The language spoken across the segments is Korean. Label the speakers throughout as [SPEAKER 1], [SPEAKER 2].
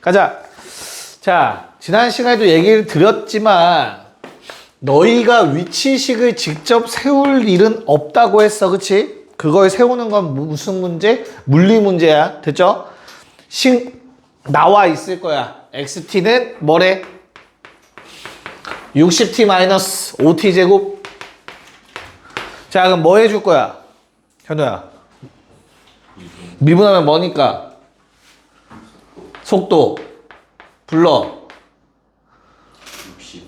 [SPEAKER 1] 가자. 자, 지난 시간에도 얘기를 드렸지만 너희가 위치식을 직접 세울 일은 없다고 했어. 그치? 그걸 세우는 건 무슨 문제? 물리 문제야. 됐죠? 나와 있을 거야. xt는 뭐래? 60t-5t 제곱. 자, 그럼 뭐 해줄 거야? 현우야. 미분하면 뭐니까? 속도. 불러.
[SPEAKER 2] 60.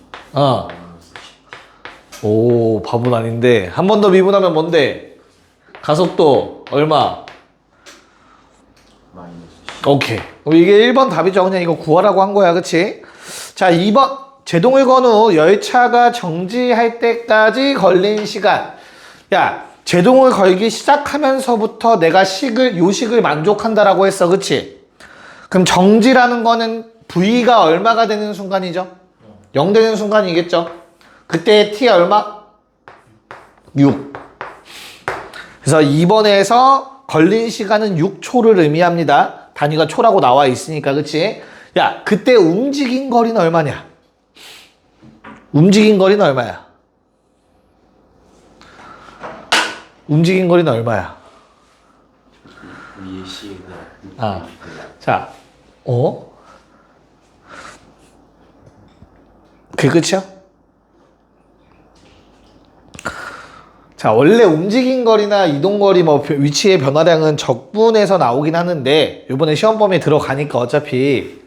[SPEAKER 1] 오, 바보는 아닌데. 한 번 더 미분하면 뭔데? 가속도 얼마?
[SPEAKER 2] 마이너스 10.
[SPEAKER 1] 오케이. 이게 1번 답이죠. 그냥 이거 구하라고 한 거야. 그치? 자, 2번. 제동을 건 후 열차가 정지할 때까지 걸린 시간. 야, 제동을 걸기 시작하면서부터 내가 요식을 만족한다라고 했어. 그치? 그럼 정지라는 거는 V가 얼마가 되는 순간이죠? 0 되는 순간이겠죠? 그때 T가 얼마? 6. 그래서 2번에서 걸린 시간은 6초를 의미합니다. 단위가 초라고 나와 있으니까, 그치? 야, 그때 움직인 거리는 얼마냐? 움직인 거리는 얼마야? 움직인 거리는 얼마야?
[SPEAKER 2] 위에 C가
[SPEAKER 1] 아, 자, 그게 끝이야? 자, 원래 움직인 거리나 이동 거리, 위치의 변화량은 적분에서 나오긴 하는데, 이번에 시험 범위에 들어가니까 어차피,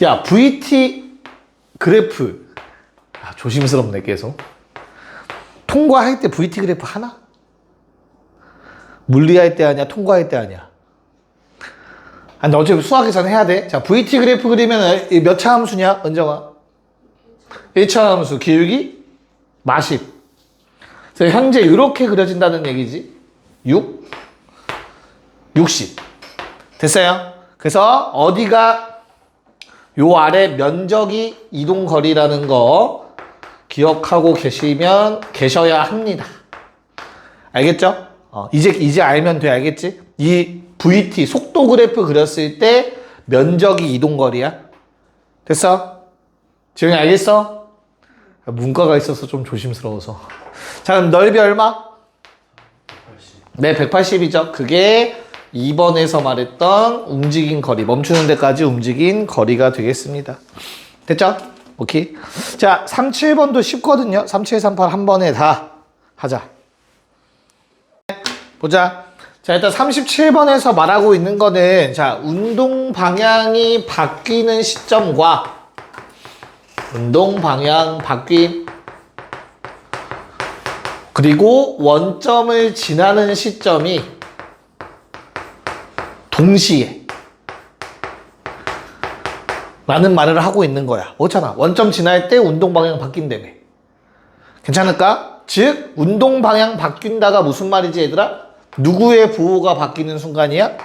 [SPEAKER 1] 야, VT 그래프. 조심스럽네, 계속. 통과할 때 VT 그래프 하나? 물리할 때 하냐, 통과할 때 하냐? 아니, 어차피 수학에서는 해야 돼. 자, VT 그래프 그리면 몇 차 함수냐, 은정아? 1차 함수, 기울기? 마십. 그래서 현재 이렇게 그려진다는 얘기지. 6, 60. 됐어요? 그래서 어디가 요 아래 면적이 이동거리라는 거 기억하고 계셔야 합니다. 알겠죠? 이제 알면 돼. 알겠지? 이 VT, 속도 그래프 그렸을 때 면적이 이동거리야. 됐어? 지훈이 알겠어? 문과가 있어서 좀 조심스러워서. 자, 그럼 넓이 얼마?
[SPEAKER 2] 80.
[SPEAKER 1] 네, 180이죠. 그게 2번에서 말했던 움직인 거리, 멈추는 데까지 움직인 거리가 되겠습니다. 됐죠? 오케이. 자, 3, 7번도 쉽거든요. 3, 7, 3, 8 한 번에 다 하자. 보자. 자, 일단 37번에서 말하고 있는 거는, 자, 운동 방향이 바뀌는 시점과 운동 방향 바뀜, 그리고 원점을 지나는 시점이 동시에 라는 말을 하고 있는 거야. 그렇잖아. 원점 지날 때 운동 방향 바뀐다며. 괜찮을까? 즉 운동 방향 바뀐다가 무슨 말이지, 얘들아? 누구의 부호가 바뀌는 순간이야?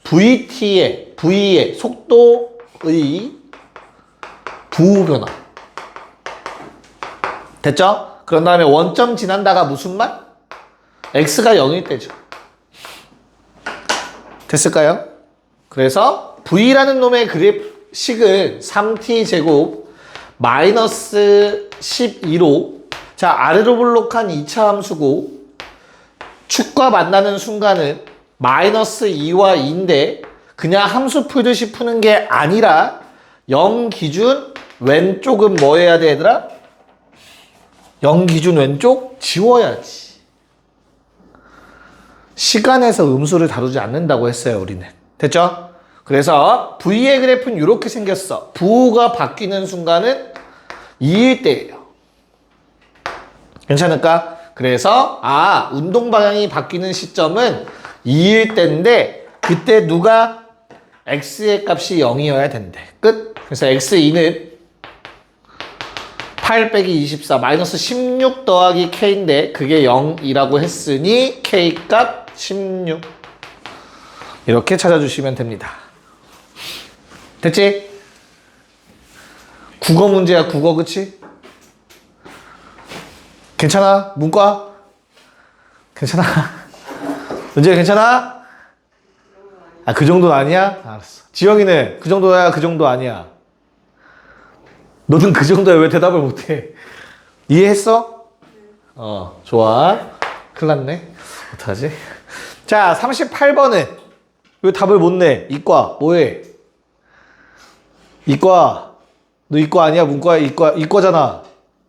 [SPEAKER 1] V의 속도의 부호 변화. 됐죠? 그런 다음에 원점 지난다가 무슨 말? X가 0일 때죠. 됐을까요? 그래서 V라는 놈의 그래프식은 3t 제곱 마이너스 12로, 자, 아래로 볼록한 2차 함수고, 축과 만나는 순간은 마이너스 2와 2인데 그냥 함수 풀듯이 푸는 게 아니라 0 기준 왼쪽은 뭐 해야 돼, 얘들아? 0 기준 왼쪽 지워야지. 시간에서 음수를 다루지 않는다고 했어요, 우리는. 됐죠? 그래서 V의 그래프는 이렇게 생겼어. 부호가 바뀌는 순간은 2일 때예요. 괜찮을까? 그래서 운동 방향이 바뀌는 시점은 2일 때인데 그때 누가 x의 값이 0이어야 된대. 끝. 그래서 x2는 8 빼기 24 마이너스 16 더하기 k인데 그게 0이라고 했으니 k 값 16. 이렇게 찾아주시면 됩니다. 됐지? 국어 문제야, 국어. 그치? 괜찮아? 문과? 괜찮아? 문제 괜찮아? 아, 그 정도는 아니야? 알았어. 지영이는 그 정도야, 그 정도 아니야? 너는 그 정도야, 왜 대답을 못해? 이해했어? 좋아. 큰일 났네. 어떡하지? 자, 38번은 왜 답을 못 내? 이과, 뭐해? 이과. 너 이과 아니야? 문과야? 이과잖아.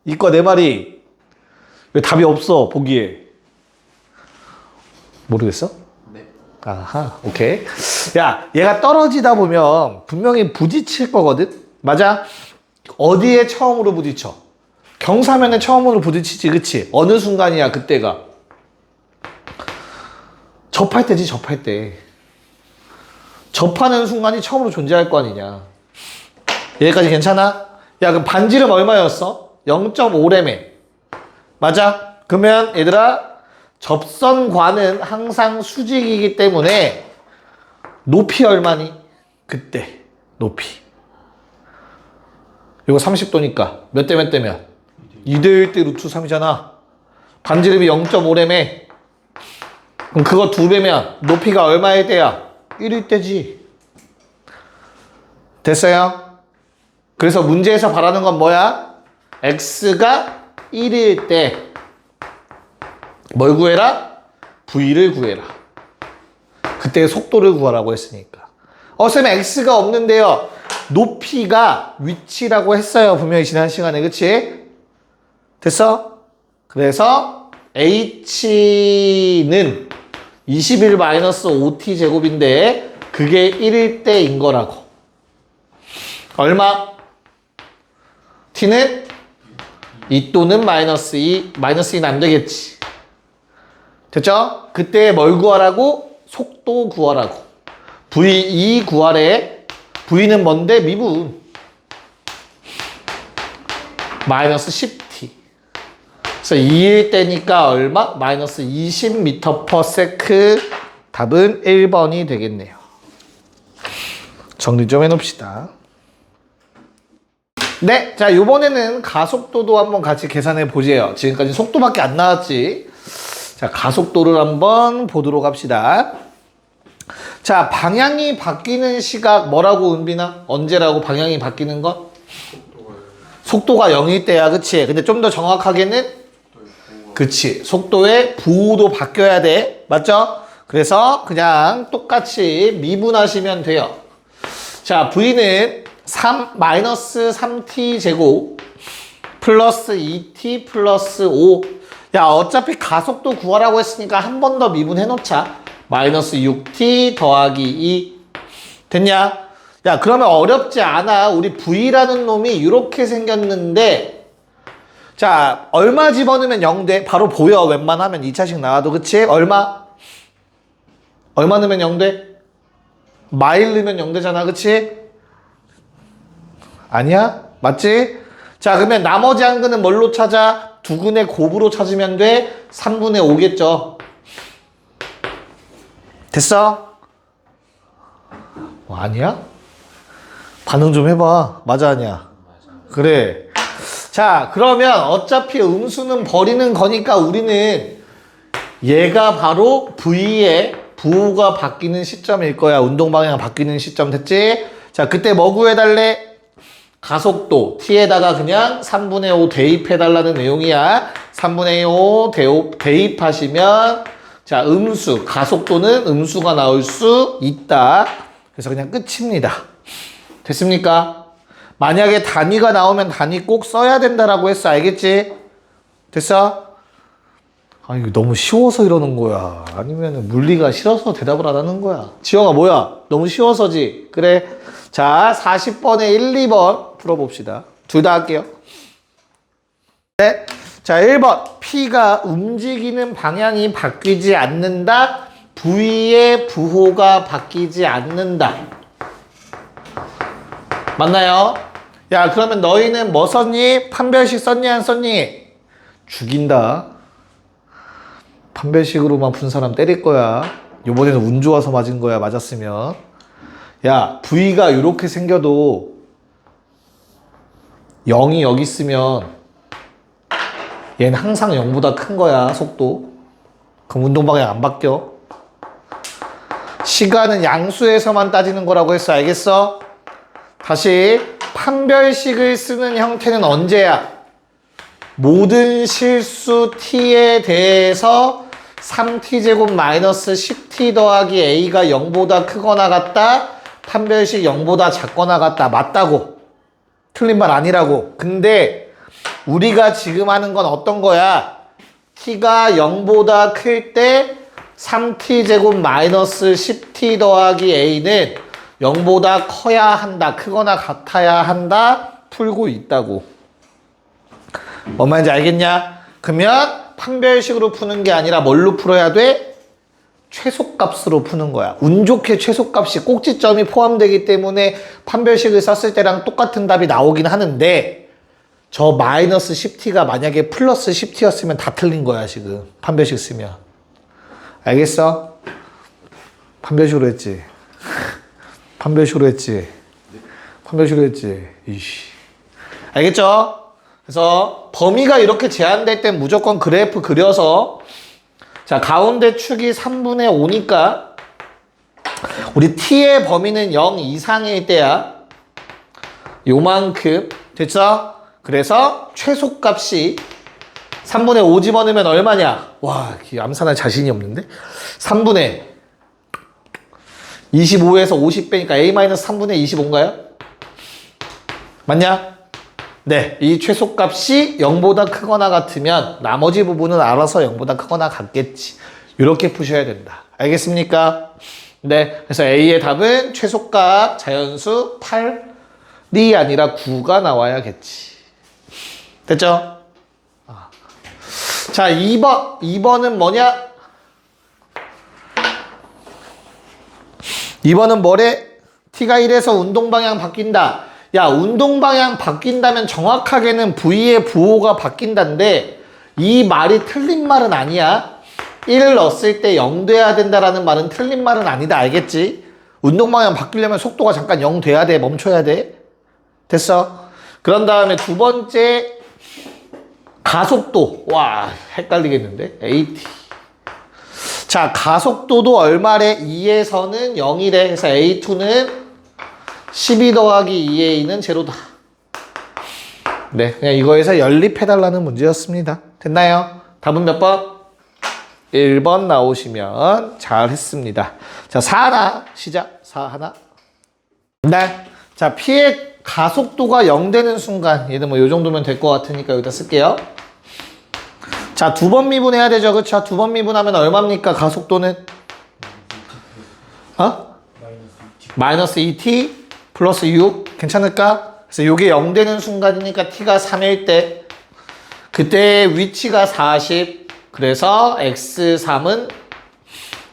[SPEAKER 1] 이과 내 말이. 왜 답이 없어, 보기에? 모르겠어?
[SPEAKER 2] 네.
[SPEAKER 1] 아하, 오케이. 야, 얘가 떨어지다 보면 분명히 부딪힐 거거든? 맞아? 어디에 처음으로 부딪혀? 경사면에 처음으로 부딪히지, 그치? 어느 순간이야, 그때가? 접할 때지, 접할 때. 접하는 순간이 처음으로 존재할 거 아니냐. 여기까지 괜찮아? 야, 그럼 반지름 얼마였어? 0.5래매. 맞아? 그러면 얘들아, 접선과는 항상 수직이기 때문에 높이 얼마니? 그때 높이. 이거 30도니까 몇 대 몇 대면? 2대 1대 루트 3이잖아. 반지름이 0.5래매. 그럼 그거 2배면 높이가 얼마의 대야? 1일 대지. 됐어요? 그래서 문제에서 바라는 건 뭐야? x가 1일 때 뭘 구해라? v를 구해라. 그때 속도를 구하라고 했으니까. 쌤 x가 없는데요. 높이가 위치라고 했어요. 분명히 지난 시간에. 그치? 됐어? 그래서 h는 21-5t 제곱인데 그게 1일 때인 거라고. 얼마? t는 2 또는 -2. -2는 안 되겠지. 됐죠? 그때 뭘 구하라고? 속도 구하라고. v2 구하래. v는 뭔데? 미분. -10t. 그래서 2일 때니까 얼마? -20m/s. 답은 1번이 되겠네요. 정리 좀 해놓읍시다. 네, 자, 요번에는 가속도도 한번 같이 계산해 보세요. 지금까지 속도밖에 안 나왔지. 자, 가속도를 한번 보도록 합시다. 자, 방향이 바뀌는 시각 뭐라고, 은빈아? 언제라고 방향이 바뀌는 것? 속도가 0일 때야, 그치? 근데 좀 더 정확하게는? 그치. 속도의 부호도 바뀌어야 돼. 맞죠? 그래서 그냥 똑같이 미분하시면 돼요. 자, V는 3t 제곱 플러스 2t 플러스 5. 야, 어차피 가속도 구하라고 했으니까 한 번 더 미분해 놓자. -6t 더하기 2. 됐냐? 야, 그러면 어렵지 않아. 우리 V라는 놈이 이렇게 생겼는데, 자, 얼마 집어넣으면 0 돼? 바로 보여. 웬만하면 2차식 나와도. 그치? 얼마? 얼마 넣으면 0 돼? 마일 넣으면 0 되잖아. 그치? 아니야? 맞지? 자, 그러면 나머지 한 근은 뭘로 찾아? 두 근의 곱으로 찾으면 돼? 3분의 5겠죠? 됐어? 아니야? 반응 좀 해봐. 맞아, 아니야? 그래. 자, 그러면 어차피 음수는 버리는 거니까 우리는 얘가 바로 V의 부호가 바뀌는 시점일 거야. 운동 방향 바뀌는 시점. 됐지? 자, 그때 뭐 구해달래? 가속도 t에다가 그냥 3분의 5 대입해달라는 내용이야. 3분의 5 대입하시면 자, 음수, 가속도는 음수가 나올 수 있다. 그래서 그냥 끝입니다. 됐습니까? 만약에 단위가 나오면 단위 꼭 써야 된다라고 했어. 알겠지? 됐어? 아, 이거 너무 쉬워서 이러는 거야. 아니면 물리가 싫어서 대답을 안 하는 거야. 지영아, 뭐야? 너무 쉬워서지? 그래. 자, 40번에 1, 2번 풀어봅시다. 둘 다 할게요. 네. 자, 1번. P가 움직이는 방향이 바뀌지 않는다. V의 부호가 바뀌지 않는다. 맞나요? 야, 그러면 너희는 뭐 썼니? 판별식 썼니? 안 썼니? 죽인다. 판별식으로만 푼 사람 때릴 거야. 요번에는 운 좋아서 맞은 거야. 맞았으면. 야, V가 이렇게 생겨도 0이 여기 있으면 얘는 항상 0보다 큰 거야. 속도. 그럼 운동 방향 안 바뀌어. 시간은 양수에서만 따지는 거라고 했어. 알겠어? 다시 판별식을 쓰는 형태는 언제야? 모든 실수 t에 대해서 3t제곱 마이너스 10t 더하기 a가 0보다 크거나 같다. 판별식 0보다 작거나 같다. 맞다고. 틀린 말 아니라고. 근데 우리가 지금 하는 건 어떤 거야? t가 0보다 클 때 3t제곱 마이너스 10t 더하기 a는 0보다 커야 한다. 크거나 같아야 한다. 풀고 있다고. 뭔 말인지 알겠냐? 그러면 판별식으로 푸는 게 아니라 뭘로 풀어야 돼? 최소값으로 푸는 거야. 운 좋게 최소값이 꼭지점이 포함되기 때문에 판별식을 썼을 때랑 똑같은 답이 나오긴 하는데 저 마이너스 10t가 만약에 플러스 10t였으면 다 틀린 거야 지금. 판별식 쓰면. 알겠어? 판별식으로 했지. 판별식으로 했지. 판별식으로 했지. 이씨. 알겠죠? 그래서 범위가 이렇게 제한될 땐 무조건 그래프 그려서 자 가운데 축이 3분의 5니까 우리 t의 범위는 0 이상일 때야. 요만큼. 됐죠? 그래서 최소값이 3분의 5 집어넣으면 얼마냐? 와, 암산할 자신이 없는데? 3분의 25에서 50 빼니까 a-3분의 25인가요? 맞냐? 네, 이 최소값이 0보다 크거나 같으면 나머지 부분은 알아서 0보다 크거나 같겠지. 이렇게 푸셔야 된다. 알겠습니까? 네, 그래서 A의 답은 최소값 자연수 8이 아니라 9가 나와야겠지. 됐죠? 자, 2번. 2번은 뭐냐? 2번은 뭐래? t가 1에서 운동방향 바뀐다. 야, 운동방향 바뀐다면 정확하게는 V의 부호가 바뀐다는데 이 말이 틀린 말은 아니야. 1을 넣었을 때 0 돼야 된다라는 말은 틀린 말은 아니다. 알겠지? 운동방향 바뀌려면 속도가 잠깐 0 돼야 돼. 멈춰야 돼. 됐어? 그런 다음에 두 번째 가속도. 와, 헷갈리겠는데? AT. 자, 가속도도 얼마래? 2에서는 0이래. 그래서 A2는 12 더하기 2a는 제로다. 네, 그냥 이거에서 연립해달라는 문제였습니다. 됐나요? 답은 몇 번? 1번 나오시면 잘했습니다. 자, 4 하나 시작. 4 하나. 네. 자, P의 가속도가 0 되는 순간 얘는 뭐 요 정도면 될 것 같으니까 여기다 쓸게요. 자, 두 번 미분해야 되죠. 그쵸? 두 번 미분하면 얼마입니까? 가속도는? 마이너스 2t 플러스 6 괜찮을까? 그래서 요게 0 되는 순간이니까 t가 3일 때 그때 위치가 40 그래서 x3은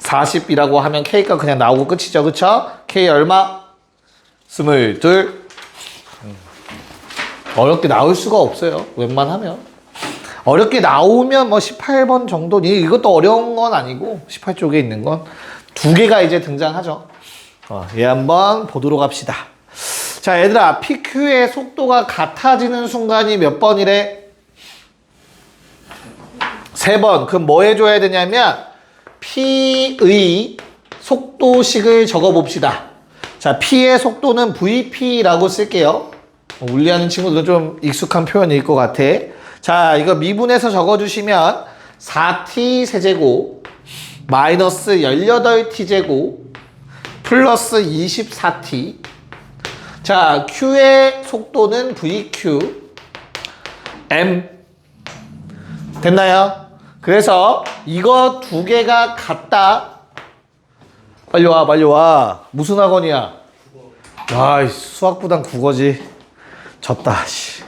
[SPEAKER 1] 40이라고 하면 k가 그냥 나오고 끝이죠. 그쵸? k 얼마? 22 어렵게 나올 수가 없어요. 웬만하면 어렵게 나오면 뭐 18번 정도 이것도 어려운 건 아니고 18쪽에 있는 건 두 개가 이제 등장하죠. 얘 한번 보도록 합시다. 자, 얘들아, PQ의 속도가 같아지는 순간이 몇 번이래? 3번. 그럼 뭐 해줘야 되냐면 P의 속도식을 적어봅시다. 자, P의 속도는 VP라고 쓸게요. 물리하는 친구들은 좀 익숙한 표현일 것 같아. 자, 이거 미분해서 적어주시면 4t 세제곱 마이너스 18t제곱 플러스 24t. 자, Q의 속도는 VQ M. 됐나요? 그래서 이거 두 개가 같다. 빨리 와, 빨리 와. 무슨 학원이야? 아, 수학부단 국어지. 졌다. 씨.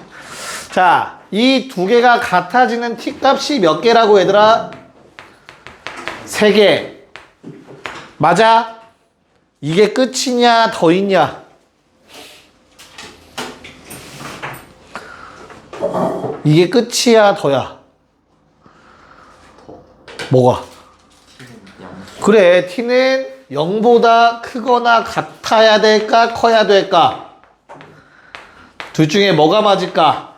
[SPEAKER 1] 자, 이 두 개가 같아지는 t 값이 몇 개라고 얘들아? 3개. 맞아? 이게 끝이냐 더 있냐? 이게 끝이야 더야? 뭐가? 그래, t는 0보다 크거나 같아야 될까 커야 될까? 둘 중에 뭐가 맞을까?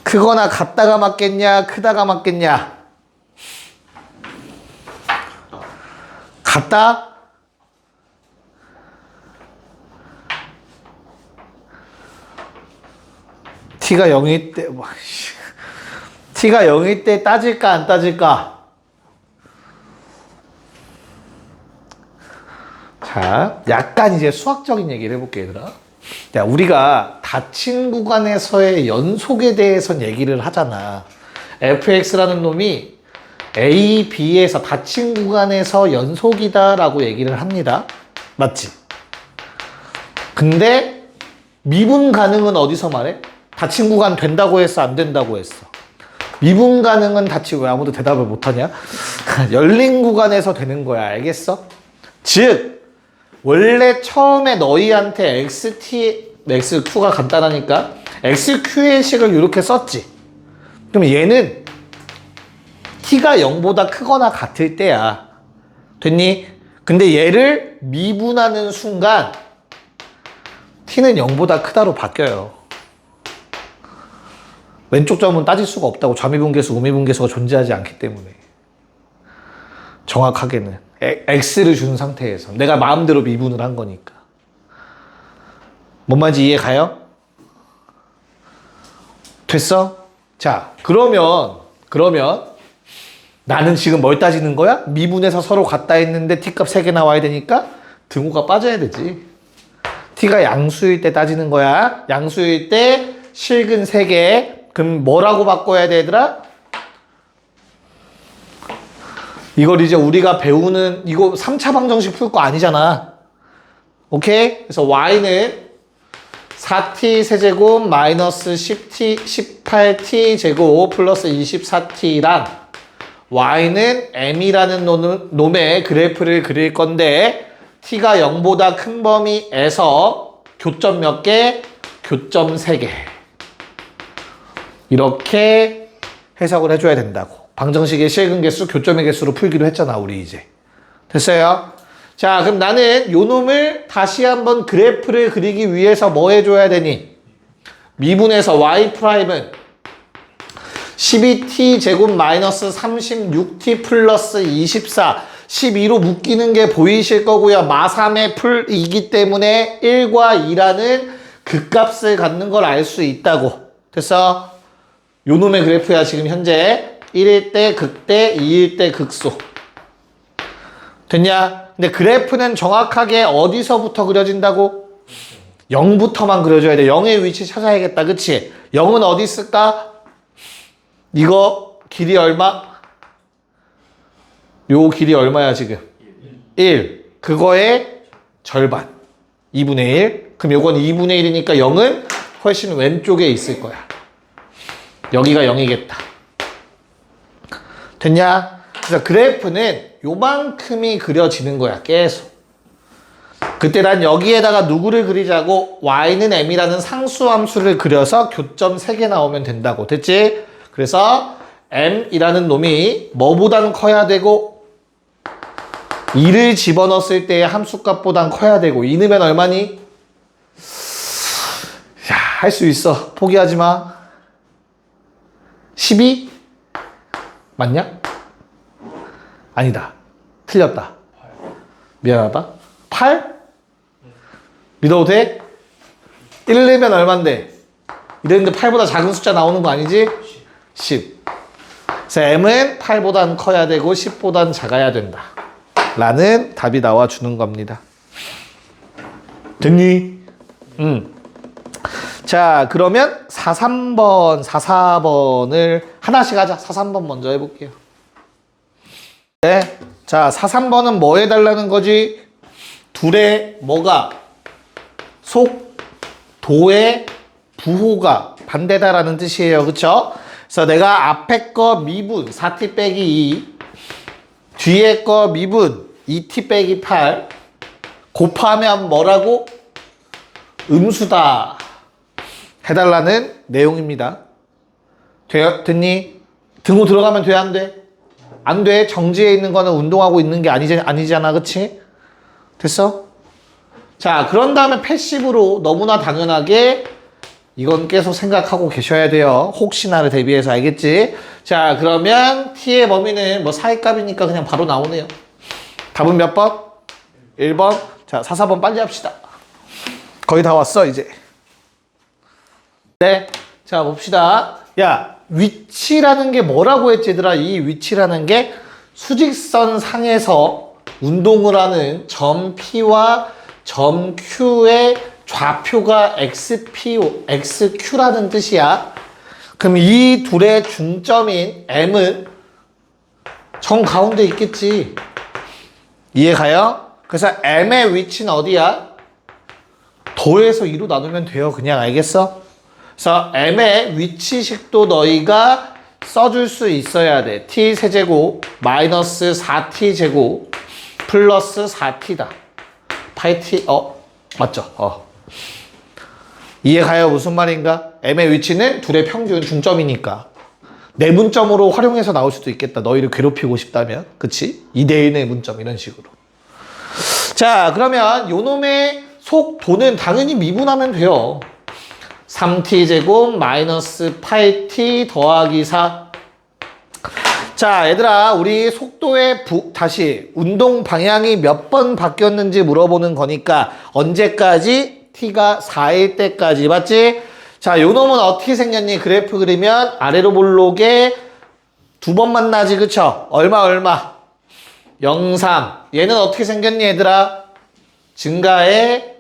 [SPEAKER 1] 크거나 같다가 맞겠냐 크다가 맞겠냐? 같다? t가 0일 때 t가 0일 때 따질까 안 따질까? 자, 약간 이제 수학적인 얘기를 해볼게, 얘들아. 야, 우리가 닫힌 구간에서의 연속에 대해서 얘기를 하잖아. fx라는 놈이 a, b에서 닫힌 구간에서 연속이다라고 얘기를 합니다. 맞지? 근데 미분 가능은 어디서 말해? 닫힌 구간 된다고 했어, 안 된다고 했어? 미분 가능은 닫히고, 왜 아무도 대답을 못하냐? 열린 구간에서 되는 거야, 알겠어? 즉 원래 처음에 너희한테 xq가 간단하니까 xq의 식을 이렇게 썼지. 그럼 얘는 t가 0보다 크거나 같을 때야. 됐니? 근데 얘를 미분하는 순간 t는 0보다 크다로 바뀌어요. 왼쪽 점은 따질 수가 없다고. 좌미분계수, 우미분계수가 존재하지 않기 때문에. 정확하게는 x를 준 상태에서 내가 마음대로 미분을 한 거니까. 뭔 말인지 이해 가요? 됐어? 자, 그러면 나는 지금 뭘 따지는 거야? 미분해서 서로 같다 했는데 t값 3개 나와야 되니까 등호가 빠져야 되지. t가 양수일 때 따지는 거야. 양수일 때 실근 3개. 그럼 뭐라고 바꿔야 되더라? 이걸 이제 우리가 배우는, 이거 3차 방정식 풀 거 아니잖아. 오케이? 그래서 y는 4t 세제곱 마이너스 10t, 18t 제곱 플러스 24t랑 y는 m이라는 놈의 그래프를 그릴 건데 t가 0보다 큰 범위에서 교점 몇 개? 교점 3개. 이렇게 해석을 해줘야 된다고. 방정식의 실근 개수, 교점의 개수로 풀기로 했잖아, 우리 이제. 됐어요? 자, 그럼 나는 요 놈을 다시 한번 그래프를 그리기 위해서 뭐 해줘야 되니? 미분해서 y'은 12t 제곱 마이너스 36t 플러스 24, 12로 묶이는 게 보이실 거고요. 마3의 풀이기 때문에 1과 2라는 극값을 갖는 걸 알 수 있다고. 됐어? 요 놈의 그래프야, 지금 현재. 1일 때 극대, 2일 때 극소. 됐냐? 근데 그래프는 정확하게 어디서부터 그려진다고? 0부터만 그려줘야 돼. 0의 위치 찾아야겠다. 그치? 0은 어디 있을까? 이거 길이 얼마? 요 길이 얼마야 지금? 1. 그거의 절반. 2분의 1. 그럼 요건 2분의 1이니까 0은 훨씬 왼쪽에 있을 거야. 여기가 0이겠다. 됐냐? 그래서 그래프는 요만큼이 그려지는 거야, 계속. 그때 난 여기에다가 누구를 그리자고? y는 m이라는 상수함수를 그려서 교점 3개 나오면 된다고. 됐지? 그래서 m이라는 놈이 뭐보단 커야 되고 2를 집어넣었을 때의 함수값보단 커야 되고 2 넣으면 얼마니? 야, 할 수 있어. 포기하지 마. 12? 맞냐? 아니다. 틀렸다. 미안하다. 8? 믿어도 돼? 1 넣으면 얼만데? 이랬는데 8보다 작은 숫자 나오는 거 아니지? 10. 그래서 m은 8보단 커야 되고 10보단 작아야 된다. 라는 답이 나와주는 겁니다. 됐니? 자, 그러면 4, 3번, 4, 4번을 하나씩 하자. 4, 3번 먼저 해볼게요. 네. 자, 4, 3번은 뭐 해달라는 거지? 둘의 뭐가? 속, 도의 부호가 반대다라는 뜻이에요. 그쵸? 그래서 내가 앞에 거 미분 4t 빼기 2, 뒤에 거 미분 2t 빼기 8 곱하면 뭐라고? 음수다 해달라는 내용입니다. 됐니? 등호 들어가면 돼, 안 돼? 안 돼. 정지해 있는 거는 운동하고 있는 게 아니잖아. 그치? 됐어? 자, 그런 다음에 패시브로 너무나 당연하게 이건 계속 생각하고 계셔야 돼요. 혹시나를 대비해서. 알겠지? 자, 그러면 t의 범위는 뭐 사이값이니까 그냥 바로 나오네요. 답은 몇 번? 1번. 자, 4, 4번 빨리 합시다. 거의 다 왔어, 이제. 네. 자, 봅시다. 야, 위치라는 게 뭐라고 했지, 얘들아? 이 위치라는 게 수직선 상에서 운동을 하는 점 P와 점 Q의 좌표가 XQ라는 뜻이야. 그럼 이 둘의 중점인 M은 정 가운데 있겠지. 이해가요? 그래서 M의 위치는 어디야? 더해서 2로 나누면 돼요. 그냥 알겠어? 그래서 M의 위치식도 너희가 써줄 수 있어야 돼. T 세제곱 마이너스 4T 제곱 플러스 4T다. 파이 T, 맞죠? 이해가요? 무슨 말인가? M의 위치는 둘의 평균 중점이니까. 내분점으로 활용해서 나올 수도 있겠다. 너희를 괴롭히고 싶다면. 그치? 2대1 내분점 이런 식으로. 자, 그러면 요놈의 속도는 당연히 미분하면 돼요. 3t 제곱 마이너스 8t 더하기 4. 자, 얘들아, 우리 속도의 다시 운동 방향이 몇 번 바뀌었는지 물어보는 거니까 언제까지? t가 4일 때까지. 맞지? 자, 요 놈은 어떻게 생겼니? 그래프 그리면 아래로 볼록에 두 번 만나지, 그쵸? 얼마? 0, 3. 얘는 어떻게 생겼니, 얘들아? 증가에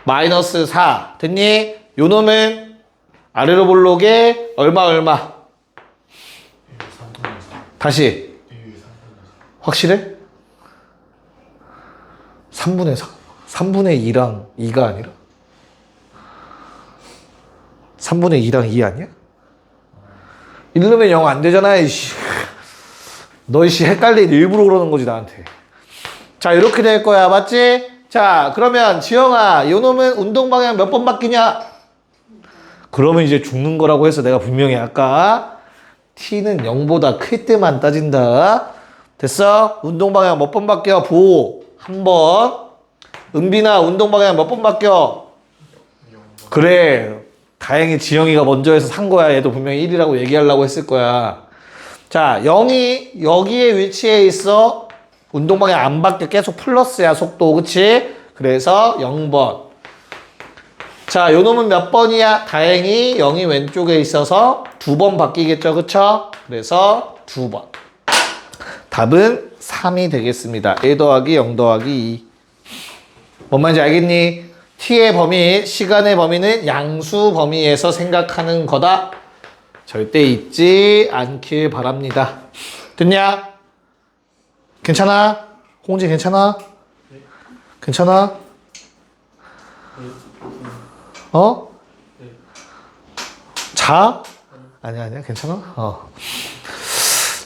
[SPEAKER 1] 마이너스 4. 됐니? 요 놈은 아래로 볼록에 얼마? 다시. 확실해? 3분의 4. 3분의 2랑 2가 아니라? 3분의 2랑 2 아니야? 이러면 0 안 되잖아, 이씨. 너 이씨 헷갈리는 일부러 그러는 거지, 나한테. 자, 이렇게 될 거야, 맞지? 자, 그러면 지영아, 요 놈은 운동 방향 몇 번 바뀌냐? 그러면 이제 죽는 거라고 해서 내가 분명히 아까 t는 0보다 클 때만 따진다. 됐어? 운동 방향 몇 번 바뀌어? 보. 한 번. 은빈아, 운동 방향 몇 번 바뀌어? 그래. 다행히 지영이가 먼저 해서 산 거야. 얘도 분명히 1이라고 얘기하려고 했을 거야. 자, 0이 여기에 위치해 있어. 운동 방향 안 바뀌어. 계속 플러스야, 속도. 그치? 그래서 0번. 자, 요 놈은 몇 번이야? 다행히 0이 왼쪽에 있어서 2번 바뀌겠죠. 그쵸? 그래서 2번. 답은 3이 되겠습니다. 1 더하기 0 더하기 2. 뭔 말인지 알겠니? t의 범위, 시간의 범위는 양수 범위에서 생각하는 거다. 절대 잊지 않길 바랍니다. 됐냐? 괜찮아? 홍지 괜찮아?
[SPEAKER 2] 네.
[SPEAKER 1] 괜찮아? 어?
[SPEAKER 2] 네.
[SPEAKER 1] 자? 아니야, 괜찮아?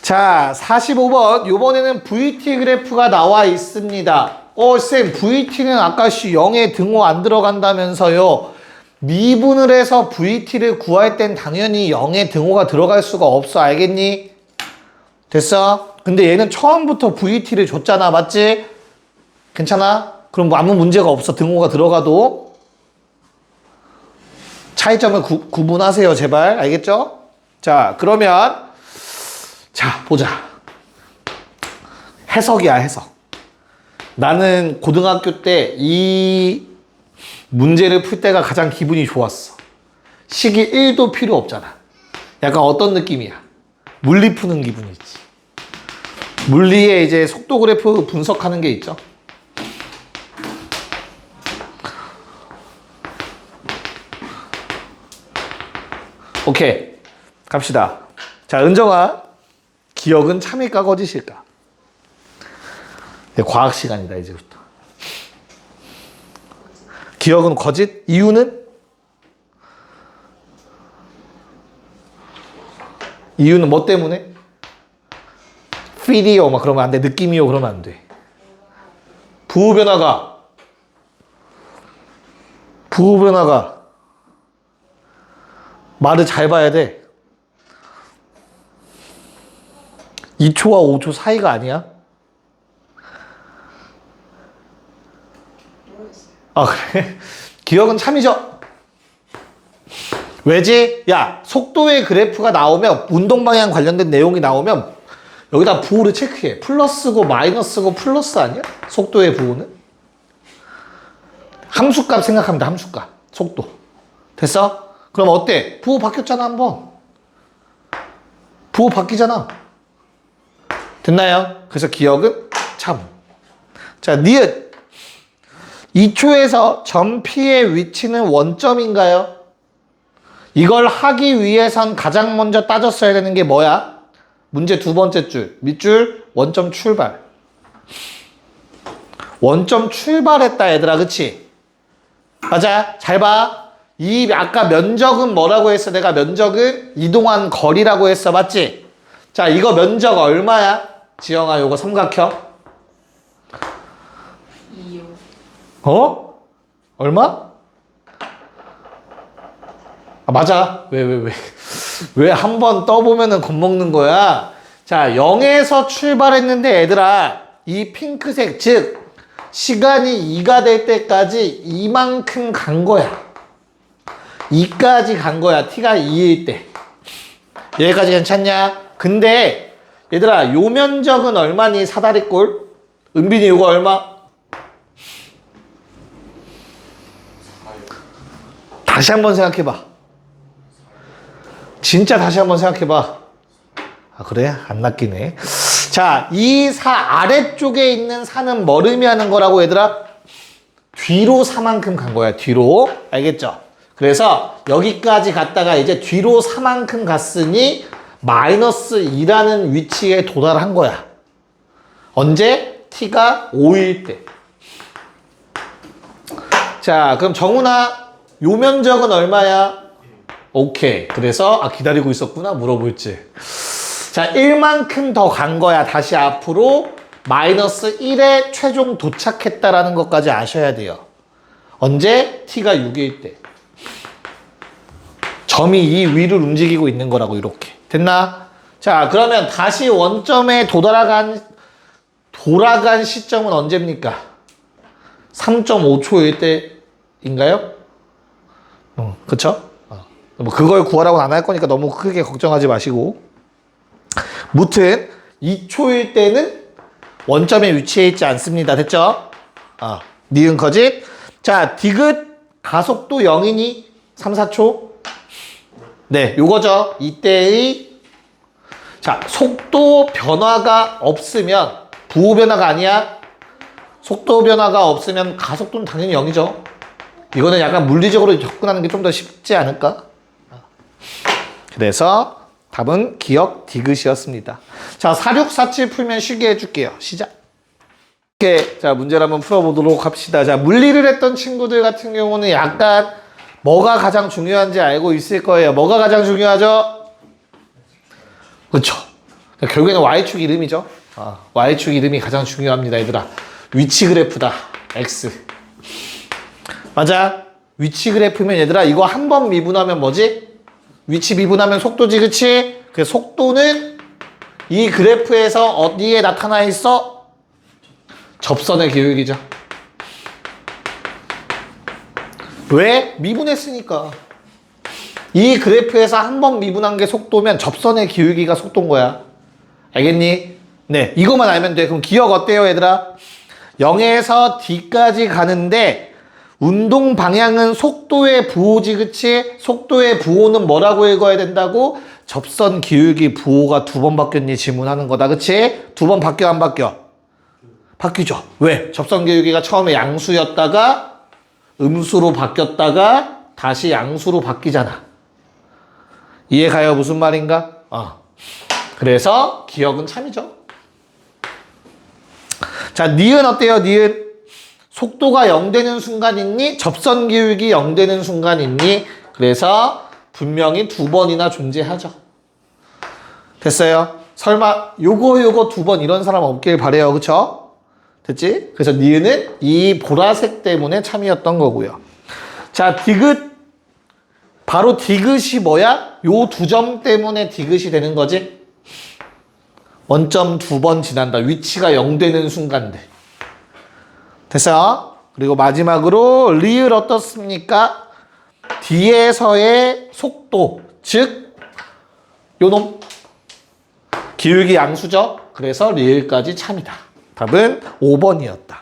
[SPEAKER 1] 자, 45번. 요번에는 VT 그래프가 나와 있습니다. 쌤, VT는 아까 0에 등호 안 들어간다면서요. 미분을 해서 VT를 구할 땐 당연히 0에 등호가 들어갈 수가 없어. 알겠니? 됐어? 근데 얘는 처음부터 VT를 줬잖아. 맞지? 괜찮아? 그럼 뭐 아무 문제가 없어. 등호가 들어가도. 차이점을 구분하세요. 제발. 알겠죠? 자, 그러면 자, 보자. 해석이야, 해석. 나는 고등학교 때 이 문제를 풀 때가 가장 기분이 좋았어. 식이 1도 필요 없잖아. 약간 어떤 느낌이야? 물리 푸는 기분이지. 물리에 이제 속도 그래프 분석하는 게 있죠. 오케이. 갑시다. 자, 은정아. 기억은 참일까 거짓일까? 과학 시간이다, 이제부터. 기억은 거짓? 이유는? 이유는 뭐 때문에? 필이요, 막 그러면 안 돼. 느낌이요, 그러면 안 돼. 부호변화가 말을 잘 봐야 돼. 2초와 5초 사이가 아니야? 아, 그래? 기억은 참이죠? 왜지? 야, 속도의 그래프가 나오면, 운동 방향 관련된 내용이 나오면, 여기다 부호를 체크해. 플러스고 마이너스고 플러스 아니야? 속도의 부호는? 함수값 생각합니다. 함수값. 속도. 됐어? 그럼 어때? 부호 바뀌었잖아 한번. 부호 바뀌잖아. 됐나요? 그래서 기억은 참. 자, 니은. 2초에서 점 P의 위치는 원점인가요? 이걸 하기 위해선 가장 먼저 따졌어야 되는 게 뭐야? 문제 두 번째 줄. 밑줄 원점 출발. 원점 출발했다 얘들아. 그치? 맞아. 잘 봐. 이 아까 면적은 뭐라고 했어? 내가 면적은 이동한 거리라고 했어. 맞지? 자, 이거 면적 얼마야? 지영아, 요거 삼각형.
[SPEAKER 3] 2요.
[SPEAKER 1] 어? 얼마? 아, 맞아. 왜 한 번 떠보면은 겁먹는 거야? 자, 0에서 출발했는데 얘들아, 이 핑크색, 즉 시간이 2가 될 때까지 이만큼 간 거야. 2까지 간 거야. t가 2일 때. 여기까지 괜찮냐? 근데 얘들아, 요 면적은 얼마니? 사다리꼴? 은빈이 요거 얼마? 다시 한번 생각해봐. 진짜 다시 한번 생각해봐. 아, 그래? 안 낚이네. 자, 이 사 아래쪽에 있는 사는 뭘 의미하는 거라고 얘들아? 뒤로 사만큼 간 거야. 뒤로. 알겠죠? 그래서 여기까지 갔다가 이제 뒤로 사만큼 갔으니 마이너스 2라는 위치에 도달한 거야. 언제? t가 5일 때. 자, 그럼 정훈아, 요 면적은 얼마야? 오케이. 그래서 기다리고 있었구나. 물어볼지. 자, 1만큼 더 간 거야. 다시 앞으로 마이너스 1에 최종 도착했다라는 것까지 아셔야 돼요. 언제? t가 6일 때. 점이 이 위를 움직이고 있는 거라고. 이렇게. 됐나? 자, 그러면 다시 원점에 돌아간 시점은 언제입니까? 3.5초일 때인가요? 그쵸? 뭐 그걸 구하라고는 안 할 거니까 너무 크게 걱정하지 마시고. 무튼 2초일 때는 원점에 위치해 있지 않습니다. 됐죠? 니은 거짓. 자, 디귿 가속도 0이니 3, 4초. 네, 요거죠. 이때의 자, 속도 변화가 없으면 부호 변화가 아니야. 속도 변화가 없으면 가속도는 당연히 0이죠. 이거는 약간 물리적으로 접근하는 게 좀 더 쉽지 않을까? 그래서 답은 기억 디귿이었습니다. 자, 4647 풀면 쉬게 해줄게요. 시작. 이렇게 자, 문제를 한번 풀어보도록 합시다. 자, 물리를 했던 친구들 같은 경우는 약간 뭐가 가장 중요한지 알고 있을 거예요. 뭐가 가장 중요하죠? 그렇죠. 결국에는 y축 이름이죠. y축 이름이 가장 중요합니다, 얘들아. 위치 그래프다. x. 맞아. 위치 그래프면 얘들아, 이거 한 번 미분하면 뭐지? 위치 미분하면 속도지, 그치? 그 속도는 이 그래프에서 어디에 나타나 있어? 접선의 기울기죠. 왜? 미분했으니까. 이 그래프에서 한 번 미분한 게 속도면 접선의 기울기가 속도인 거야. 알겠니? 네, 이것만 알면 돼. 그럼 기억 어때요, 얘들아? 0에서 D까지 가는데 운동 방향은 속도의 부호지, 그치? 속도의 부호는 뭐라고 읽어야 된다고? 접선 기울기 부호가 두 번 바뀌었니? 질문하는 거다, 그치? 두 번 바뀌어, 안 바뀌어? 바뀌죠. 왜? 접선 기울기가 처음에 양수였다가 음수로 바뀌었다가 다시 양수로 바뀌잖아. 이해가요? 무슨 말인가? 그래서 기억은 참이죠. 자, 니은 어때요? 니은. 속도가 0 되는 순간 있니? 접선 기울기 0 되는 순간 있니? 그래서 분명히 두 번이나 존재하죠. 됐어요? 설마 요거 두 번 이런 사람 없길 바래요. 그쵸? 됐지? 그래서 니은은 이 보라색 때문에 참이었던 거고요. 자, 디귿. 바로 디귿이 뭐야? 요 두 점 때문에 디귿이 되는 거지? 원점 두 번 지난다. 위치가 0 되는 순간들. 됐어? 그리고 마지막으로 리을 어떻습니까? 뒤에서의 속도, 즉 요놈. 기울기 양수죠? 그래서 리을까지 참이다. 답은 5번이었다.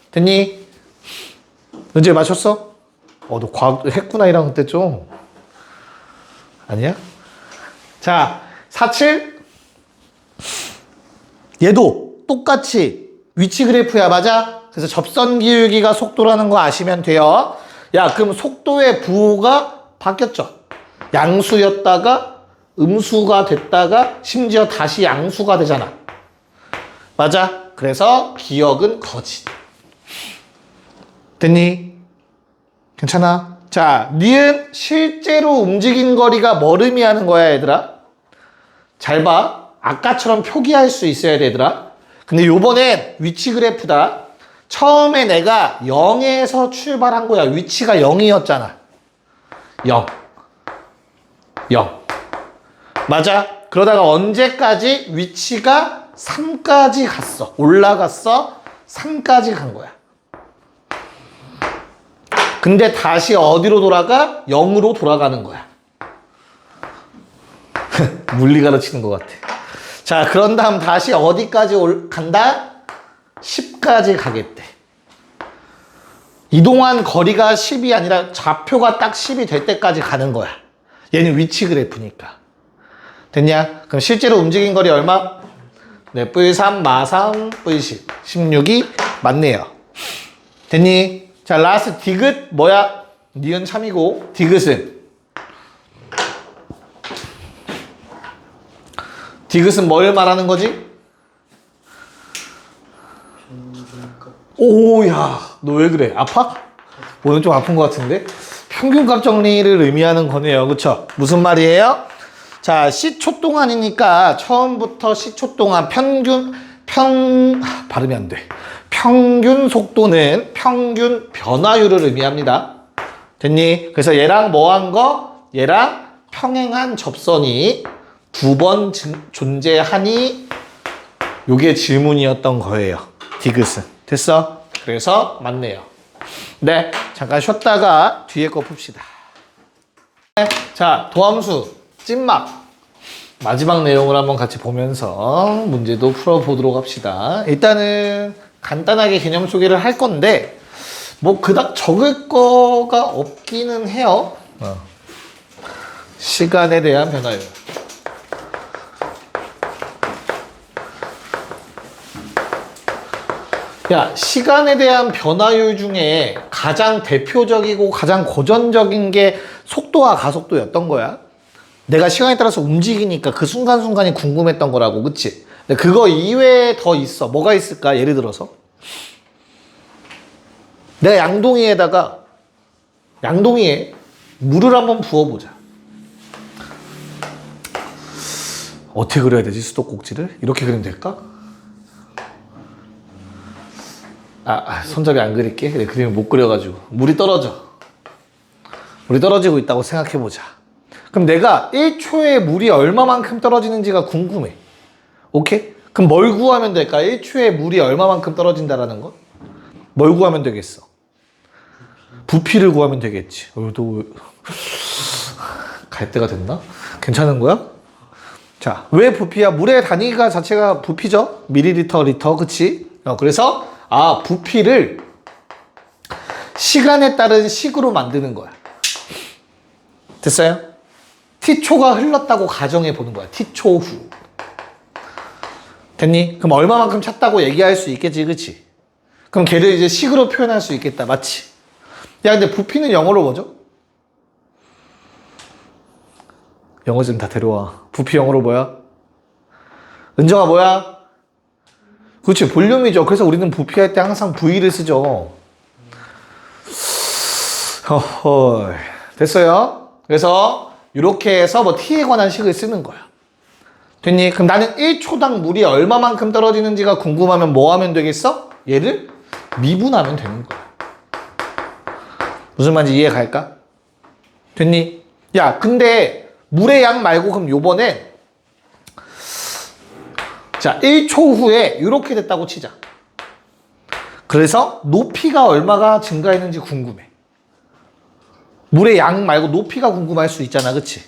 [SPEAKER 1] 됐니? 문제 맞췄어? 너 과학 했구나 1학년 때 좀. 아니야? 자, 47. 얘도 똑같이 위치 그래프야, 맞아? 그래서 접선 기울기가 속도라는 거 아시면 돼요. 야, 그럼 속도의 부호가 바뀌었죠? 양수였다가 음수가 됐다가 심지어 다시 양수가 되잖아. 맞아? 그래서 기억은 거짓. 됐니? 괜찮아? 자, 니은 실제로 움직인 거리가 뭘 의미하는 거야, 얘들아? 잘 봐. 아까처럼 표기할 수 있어야 돼, 얘들아. 근데 요번엔 위치 그래프다. 처음에 내가 0에서 출발한 거야. 위치가 0이었잖아. 0. 0. 맞아? 그러다가 언제까지 위치가 3까지 갔어. 올라갔어. 3까지 간 거야. 근데 다시 어디로 돌아가? 0으로 돌아가는 거야. 물리 가르치는 것 같아. 자, 그런 다음 다시 어디까지 간다? 10까지 가겠대. 이동한 거리가 10이 아니라 좌표가 딱 10이 될 때까지 가는 거야. 얘는 위치 그래프니까. 됐냐? 그럼 실제로 움직인 거리 얼마? 네, 뿔3, 마3, 뿔10. 16이 맞네요. 됐니? 자, 라스트 디귿 뭐야? 니은 참이고 디귿은? 디귿은 뭘 말하는 거지? 오야, 너 왜 그래? 아파? 오늘 좀 아픈 것 같은데? 평균값 정리를 의미하는 거네요. 그쵸? 무슨 말이에요? 자, C초 동안이니까 처음부터 C초 동안 발음이 안 돼. 평균 속도는 평균 변화율을 의미합니다. 됐니? 그래서 얘랑 뭐 한 거? 얘랑 평행한 접선이 2번 존재하니? 요게 질문이었던 거예요. 디귿은. 됐어? 그래서 맞네요. 네, 잠깐 쉬었다가 뒤에 거 풉시다. 네, 자, 도함수 찐막 마지막 내용을 한번 같이 보면서 문제도 풀어보도록 합시다. 일단은 간단하게 개념 소개를 할 건데 뭐 그닥 적을 거가 없기는 해요. 시간에 대한 변화율. 야, 시간에 대한 변화율 중에 가장 대표적이고 가장 고전적인 게 속도와 가속도였던 거야. 내가 시간에 따라서 움직이니까 그 순간순간이 궁금했던 거라고, 그치? 근데 그거 이외에 더 있어. 뭐가 있을까? 예를 들어서 내가 양동이에 물을 한번 부어보자. 어떻게 그려야 되지? 수도꼭지를? 이렇게 그리면 될까? 손잡이 안 그릴게. 네, 그리면 못 그려가지고. 물이 떨어지고 있다고 생각해보자. 그럼 내가 1초에 물이 얼마만큼 떨어지는지가 궁금해. 오케이? 그럼 뭘 구하면 될까? 1초에 물이 얼마만큼 떨어진다라는 거? 뭘 구하면 되겠어? 부피를 구하면 되겠지. 너 갈 때가 됐나? 괜찮은 거야? 자, 왜 부피야? 물의 단위가 자체가 부피죠? 밀리리터, 리터, 그치? 그래서 부피를 시간에 따른 식으로 만드는 거야. 됐어요? t초가 흘렀다고 가정해 보는 거야. t초 후. 됐니? 그럼 얼마만큼 찼다고 얘기할 수 있겠지, 그치? 그럼 걔를 이제 식으로 표현할 수 있겠다, 맞지? 야, 근데 부피는 영어로 뭐죠? 영어 좀 다 데려와. 부피 영어로 뭐야? 은정아 뭐야? 그렇지, 볼륨이죠. 그래서 우리는 부피할 때 항상 V를 쓰죠. 허허, 됐어요? 그래서 이렇게 해서 뭐 T에 관한 식을 쓰는 거야. 됐니? 그럼 나는 1초당 물이 얼마만큼 떨어지는지가 궁금하면 뭐 하면 되겠어? 얘를 미분하면 되는 거야. 무슨 말인지 이해 갈까? 됐니? 야, 근데 물의 양 말고 그럼 요번엔 자, 1초 후에 이렇게 됐다고 치자. 그래서 높이가 얼마가 증가했는지 궁금해. 물의 양 말고 높이가 궁금할 수 있잖아, 그치?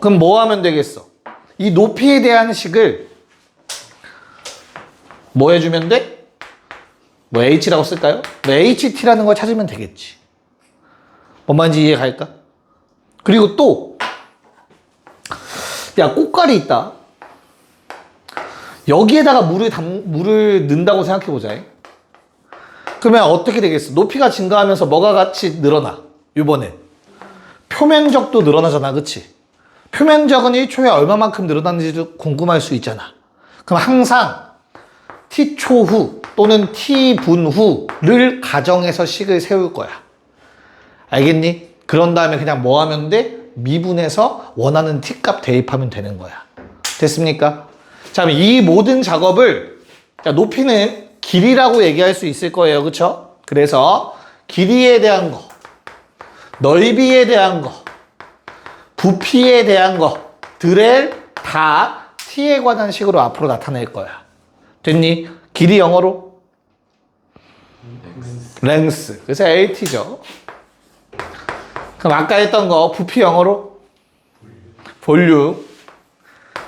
[SPEAKER 1] 그럼 뭐 하면 되겠어? 이 높이에 대한 식을 뭐 해주면 돼? 뭐 h라고 쓸까요? 뭐 ht라는 걸 찾으면 되겠지. 뭔 말인지 이해 갈까? 그리고 또 야, 꽃갈이 있다. 여기에다가 물을 넣는다고 생각해보자. 그러면 어떻게 되겠어? 높이가 증가하면서 뭐가 같이 늘어나? 이번에 표면적도 늘어나잖아, 그치? 표면적은 1초에 얼마만큼 늘어났는지도 궁금할 수 있잖아. 그럼 항상 t초 후 또는 t분 후를 가정해서 식을 세울 거야. 알겠니? 그런 다음에 그냥 뭐 하면 돼? 미분해서 원하는 t값 대입하면 되는 거야. 됐습니까? 자, 그럼 이 모든 작업을, 자, 높이는 길이라고 얘기할 수 있을 거예요. 그쵸? 그래서 길이에 대한 거, 넓이에 대한 거, 부피에 대한 것들을 다 t에 관한 식으로 앞으로 나타낼 거야. 됐니? 길이 영어로? length. 그래서 LT죠. 그럼 아까 했던 거 부피 영어로? 볼륨.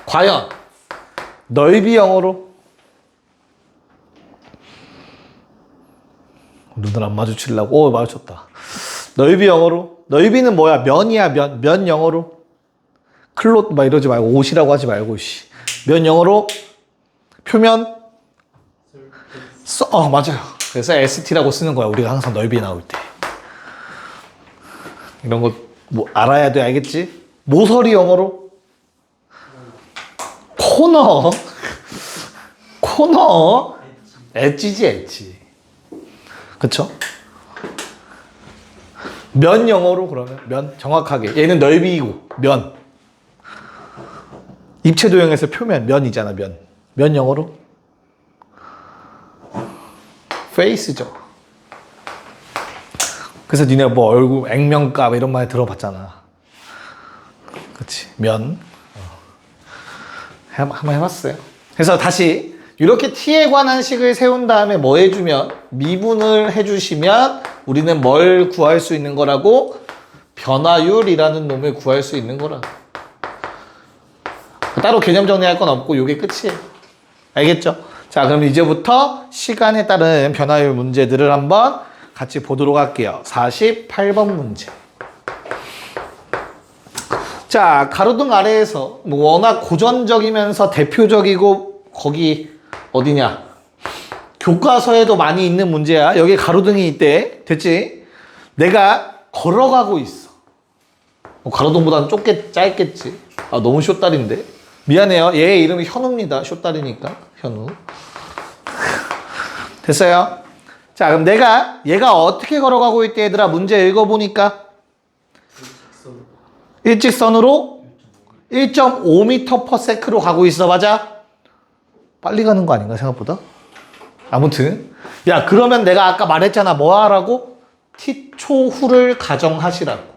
[SPEAKER 1] 과연 넓이 영어로? 눈을 안 마주치려고. 오, 마주쳤다. 넓이 영어로? 넓이는 뭐야? 면이야, 면. 면 영어로? 클롯 막 이러지 말고 옷이라고 하지 말고 씨. 면 영어로? 표면? 맞아요. 그래서 ST라고 쓰는 거야. 우리가 항상 넓이 나올 때. 이런 거 뭐 알아야 돼. 알겠지? 모서리 영어로? 코너. 코너. 엣지지, 엣지. 그쵸? 면 영어로 그러면? 면? 정확하게. 얘는 넓이고, 면. 입체 도형에서 표면, 면이잖아, 면. 면 영어로? 페이스죠. 그래서 니네 뭐 얼굴 액면가 이런 말 들어봤잖아. 그치? 면. 한번 해봤어요. 그래서 다시 이렇게 t에 관한 식을 세운 다음에 뭐 해주면? 미분을 해주시면 우리는 뭘 구할 수 있는 거라고? 변화율이라는 놈을 구할 수 있는 거라. 따로 개념 정리할 건 없고 이게 끝이에요. 알겠죠? 자, 그럼 이제부터 시간에 따른 변화율 문제들을 한번 같이 보도록 할게요. 48번 문제. 자, 가로등 아래에서 뭐 워낙 고전적이면서 대표적이고 거기 어디냐? 교과서에도 많이 있는 문제야. 여기 가로등이 있대. 됐지? 내가 걸어가고 있어. 가로등보다는 짧겠지. 아, 너무 쇼다리인데. 미안해요. 얘 이름이 현우입니다. 쇼다리니까. 현우. 됐어요? 자, 그럼 얘가 어떻게 걸어가고 있대, 얘들아? 문제 읽어보니까. 일직선으로 1.5m/s로 가고 있어. 맞아? 빨리 가는 거 아닌가, 생각보다? 아무튼. 야, 그러면 내가 아까 말했잖아. 뭐 하라고? t초 후를 가정하시라고.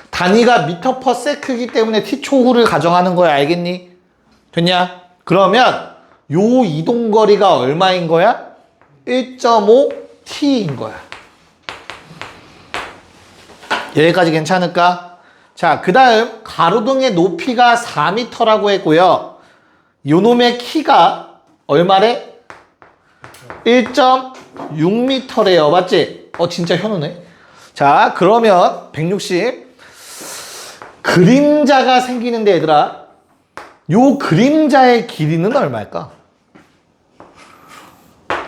[SPEAKER 1] 단위가 m/s이기 때문에 t초 후를 가정하는 거야. 알겠니? 됐냐? 그러면 요 이동거리가 얼마인 거야? 1.5t인 거야. 여기까지 괜찮을까? 자, 그 다음 가로등의 높이가 4m라고 했고요. 요 놈의 키가 얼마래? 1.6m래요. 맞지? 진짜 현우네. 자, 그러면 160. 그림자가 생기는데 얘들아, 요 그림자의 길이는 얼마일까?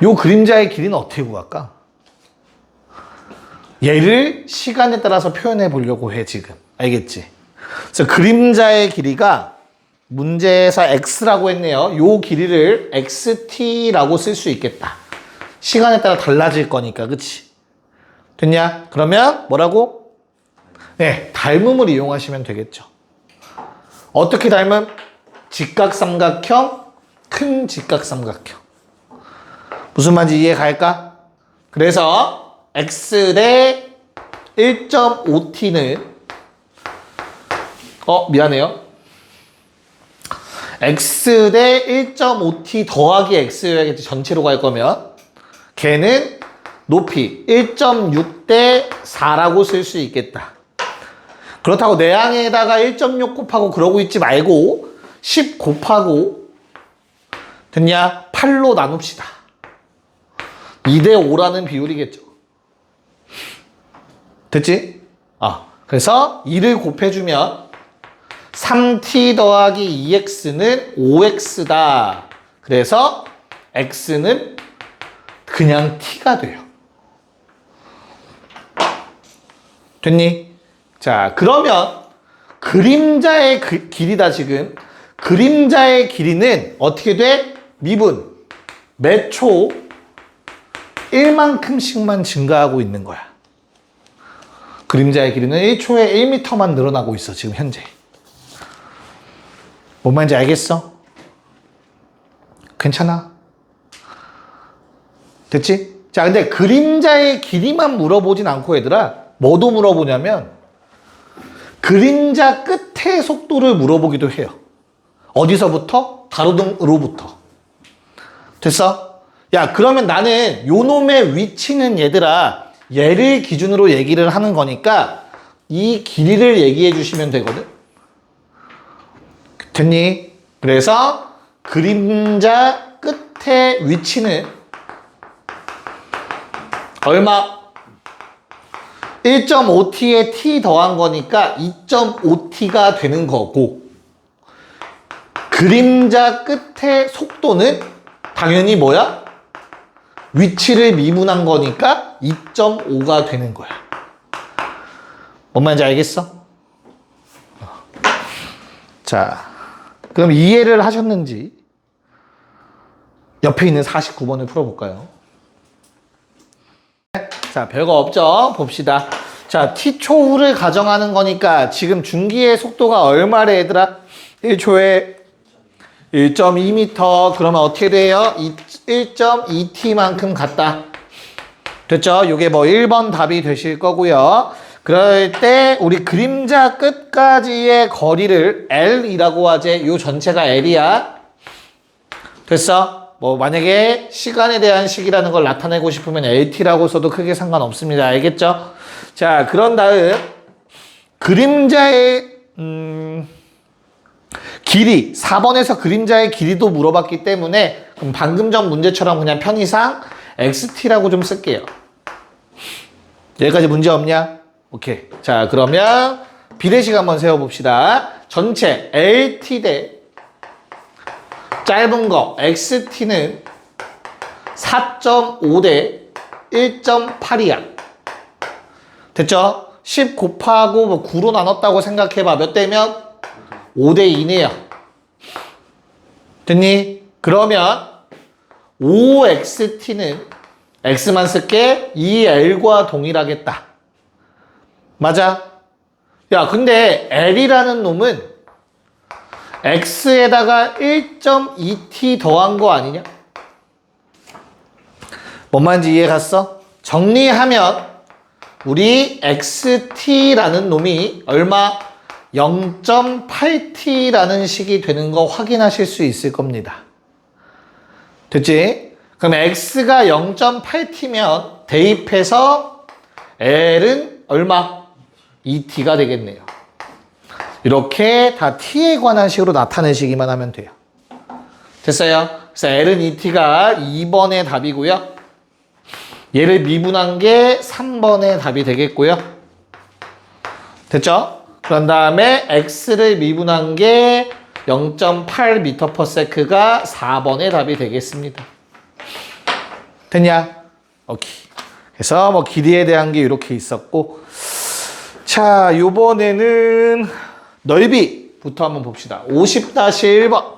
[SPEAKER 1] 요 그림자의 길이는 어떻게 구할까? 얘를 시간에 따라서 표현해 보려고 해, 지금. 알겠지? 그래서 그림자의 길이가 문제에서 x라고 했네요. 요 길이를 xt라고 쓸 수 있겠다. 시간에 따라 달라질 거니까, 그치? 됐냐? 그러면 뭐라고? 네, 닮음을 이용하시면 되겠죠. 어떻게 닮음? 직각삼각형, 큰 직각삼각형. 무슨 말인지 이해 갈까? 그래서 x 대 1.5t는 미안해요. x 대 1.5t 더하기 x여야겠지. 전체로 갈 거면 걔는 높이 1.6 대 4라고 쓸 수 있겠다. 그렇다고 내항에다가 1.6 곱하고 그러고 있지 말고 10 곱하고 됐냐? 8로 나눕시다. 2대 5라는 비율이겠죠. 됐지? 그래서 2를 곱해주면 3t 더하기 2x는 5x다. 그래서 x는 그냥 t가 돼요. 됐니? 자, 그러면 그림자의 길이다 지금. 그림자의 길이는 어떻게 돼? 미분. 매 초 1만큼씩만 증가하고 있는 거야. 그림자의 길이는 1초에 1m만 늘어나고 있어, 지금 현재. 뭔 말인지 알겠어? 괜찮아? 됐지? 자, 근데 그림자의 길이만 물어보진 않고 얘들아, 뭐도 물어보냐면 그림자 끝의 속도를 물어보기도 해요. 어디서부터? 가로등으로부터. 됐어? 야, 그러면 나는 요 놈의 위치는 얘들아, 얘를 기준으로 얘기를 하는 거니까 이 길이를 얘기해 주시면 되거든. 됐니? 그래서 그림자 끝의 위치는 얼마? 1.5t에 t 더한 거니까 2.5t가 되는 거고, 그림자 끝의 속도는 당연히 뭐야? 위치를 미분한 거니까 2.5가 되는 거야. 뭔 말인지 알겠어? 자, 그럼 이해를 하셨는지 옆에 있는 49번을 풀어볼까요? 자, 별거 없죠? 봅시다. 자, t초 후를 가정하는 거니까 지금 중기의 속도가 얼마래 얘들아? 1초에 1.2m. 그러면 어떻게 돼요? 1.2t만큼 같다. 됐죠? 이게 뭐 1번 답이 되실 거고요. 그럴 때 우리 그림자 끝까지의 거리를 L이라고 하지. 요 전체가 L이야. 됐어? 뭐 만약에 시간에 대한 식이라는 걸 나타내고 싶으면 LT라고 써도 크게 상관없습니다. 알겠죠? 자, 그런 다음 그림자의 길이, 4번에서 그림자의 길이도 물어봤기 때문에 그럼 방금 전 문제처럼 그냥 편의상 XT라고 좀 쓸게요. 여기까지 문제 없냐? 오케이. 자, 그러면 비례식 한번 세워봅시다. 전체 LT 대 짧은 거 XT는 4.5 대 1.8이야. 됐죠? 10 곱하고 뭐 9로 나눴다고 생각해봐. 몇 대면? 5대 2네요. 됐니? 그러면 5XT는 X만 쓸게 2L과 동일하겠다. 맞아? 야, 근데 L이라는 놈은 X에다가 1.2T 더한 거 아니냐? 뭔 말인지 이해 갔어? 정리하면 우리 XT라는 놈이 얼마? 0.8t라는 식이 되는 거 확인하실 수 있을 겁니다. 됐지? 그럼 x가 0.8t면 대입해서 L은 얼마? 2t가 되겠네요. 이렇게 다 t에 관한 식으로 나타내시기만 하면 돼요. 됐어요? 그래서 L은 2t가 2번의 답이고요. 얘를 미분한 게 3번의 답이 되겠고요. 됐죠? 그런 다음에 x를 미분한 게 0.8m/s가 4번의 답이 되겠습니다. 됐냐? 오케이. 그래서 뭐 길이에 대한 게 이렇게 있었고, 자, 요번에는 넓이부터 한번 봅시다. 50-1번.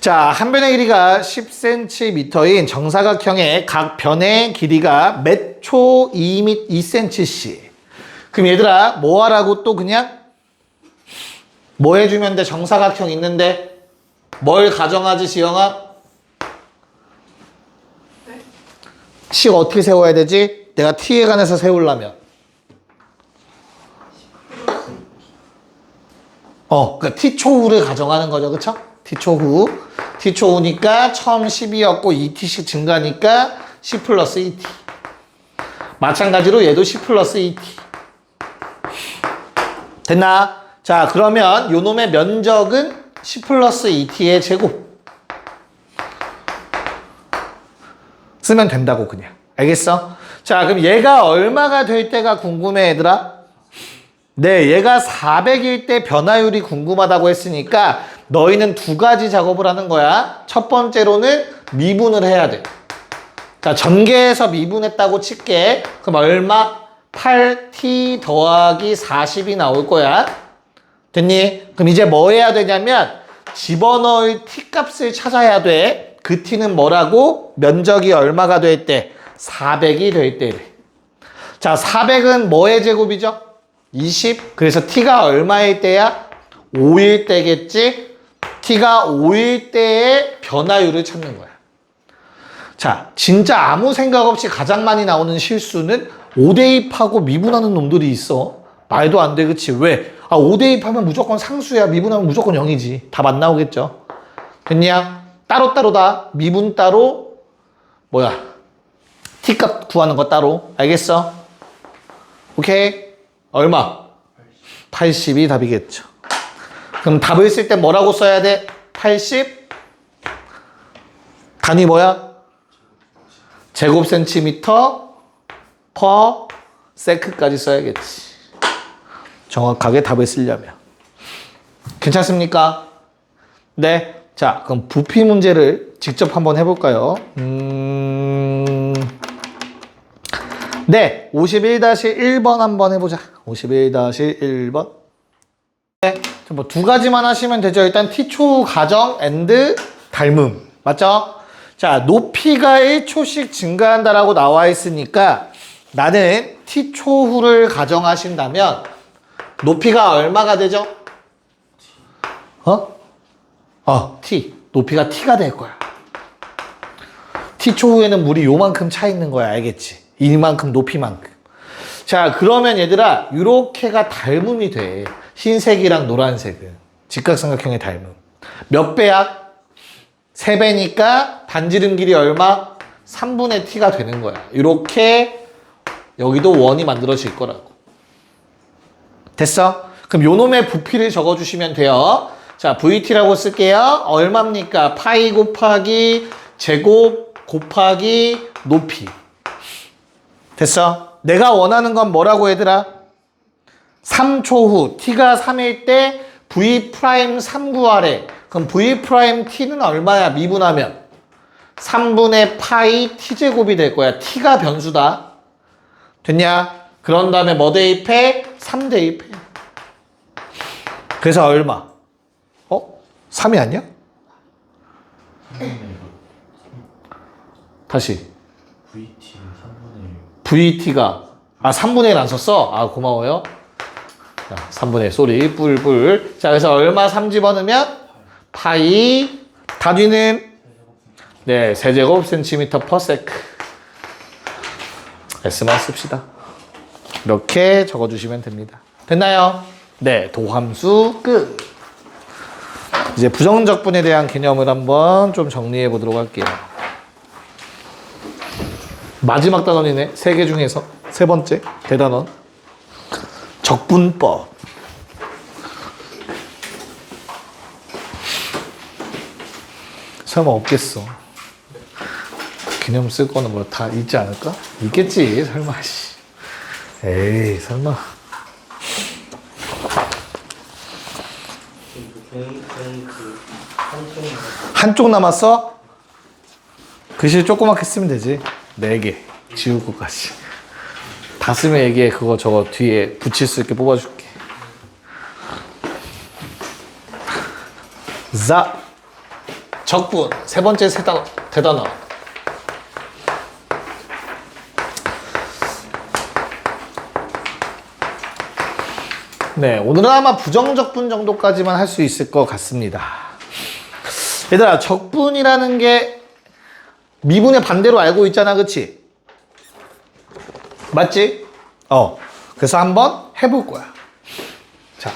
[SPEAKER 1] 자, 한 변의 길이가 10cm인 정사각형의 각 변의 길이가 몇 초 2cm씩. 그럼 얘들아, 뭐 하라고 또 그냥? 뭐 해주면 돼? 정사각형 있는데 뭘 가정하지, 지영아? 네? 식 어떻게 세워야 되지? 내가 t에 관해서 세우려면 그러니까 t초후를 가정하는 거죠. 그쵸? t초후. t초후니까 처음 10이었고 2t씩 증가니까 10 플러스 2t. 마찬가지로 얘도 10 플러스 2t. 됐나? 자, 그러면 요 놈의 면적은 10 플러스 2t의 제곱. 쓰면 된다고 그냥. 알겠어? 자, 그럼 얘가 얼마가 될 때가 궁금해, 얘들아? 네, 얘가 400일 때 변화율이 궁금하다고 했으니까 너희는 두 가지 작업을 하는 거야. 첫 번째로는 미분을 해야 돼. 자, 전개해서 미분했다고 칠게. 그럼 얼마? 8t 더하기 40이 나올 거야. 됐니? 그럼 이제 뭐 해야 되냐면 집어넣을 t 값을 찾아야 돼. 그 t는 뭐라고? 면적이 얼마가 될 때? 400이 될 때래. 자, 400은 뭐의 제곱이죠? 20. 그래서 t가 얼마일 때야? 5일 때겠지? t가 5일 때의 변화율을 찾는 거야. 자, 진짜 아무 생각 없이 가장 많이 나오는 실수는 5대입하고 미분하는 놈들이 있어. 말도 안 돼, 그치? 왜? 5대입하면 무조건 상수야. 미분하면 무조건 0이지. 답 안 나오겠죠? 됐냐? 따로따로 다. 미분 따로, t값 구하는 거 따로. 알겠어? 오케이? 얼마? 80이 답이겠죠. 그럼 답을 쓸 때 뭐라고 써야 돼? 80? 단위 뭐야? 제곱 센티미터 퍼 세크까지 써야겠지. 정확하게 답을 쓰려면. 괜찮습니까? 네. 자, 그럼 부피 문제를 직접 한번 해볼까요? 네. 51-1번 한번 해보자. 51-1번. 네. 뭐 두 가지만 하시면 되죠. 일단 t초 가정 and 닮음. 맞죠? 자, 높이가 1초씩 증가한다라고 나와 있으니까 나는 t초후를 가정하신다면 높이가 얼마가 되죠? t. 높이가 t가 될 거야. t초후에는 물이 요만큼 차 있는 거야. 알겠지? 이만큼 높이만큼. 자, 그러면 얘들아, 요렇게가 닮음이 돼. 흰색이랑 노란색은. 직각삼각형의 닮음. 몇 배야? 3배니까 반지름 길이 얼마? 3분의 t가 되는 거야. 이렇게 여기도 원이 만들어질 거라고. 됐어? 그럼 요 놈의 부피를 적어주시면 돼요. 자, VT라고 쓸게요. 얼마입니까? 파이 곱하기 제곱 곱하기 높이. 됐어? 내가 원하는 건 뭐라고 얘들아? 3초 후 t가 3일 때 v 프라임 3 구하래. 그럼 v 프라임 t는 얼마야? 미분하면 3분의 파이 t제곱이 될 거야. t가 변수다. 됐냐? 그런 다음에 뭐 대입해? 3 대입해. 그래서 얼마? 3이 아니야? 다시.
[SPEAKER 2] VT는 3분의 1.
[SPEAKER 1] VT가 3분의 1 안 썼어? 고마워요. 자, 3분의 1 쏘리 뿔뿔. 자, 그래서 얼마 3 집어넣으면 파이 단위는 네, 세제곱 센티미터 퍼 세크. S만 씁시다. 이렇게 적어주시면 됩니다. 됐나요? 네, 도함수 끝. 이제 부정적분에 대한 개념을 한번 좀 정리해 보도록 할게요. 마지막 단원이네. 3개 중에서 3번째 대단원. 적분법. 설마 없겠어. 개념 쓸 거는 뭐 다 있지 않을까? 있겠지, 설마. 씨. 에이, 설마. 한쪽 남았어? 글씨 조그맣게 쓰면 되지. 4개. 지울 것까지. 다 쓰면 얘기해. 그거 저거 뒤에 붙일 수 있게 뽑아줄게. 자. 적분. 3번째 대단어. 네, 오늘은 아마 부정적분 정도까지만 할 수 있을 것 같습니다. 얘들아, 적분이라는 게 미분의 반대로 알고 있잖아, 그치? 맞지? 그래서 한번 해볼 거야. 자,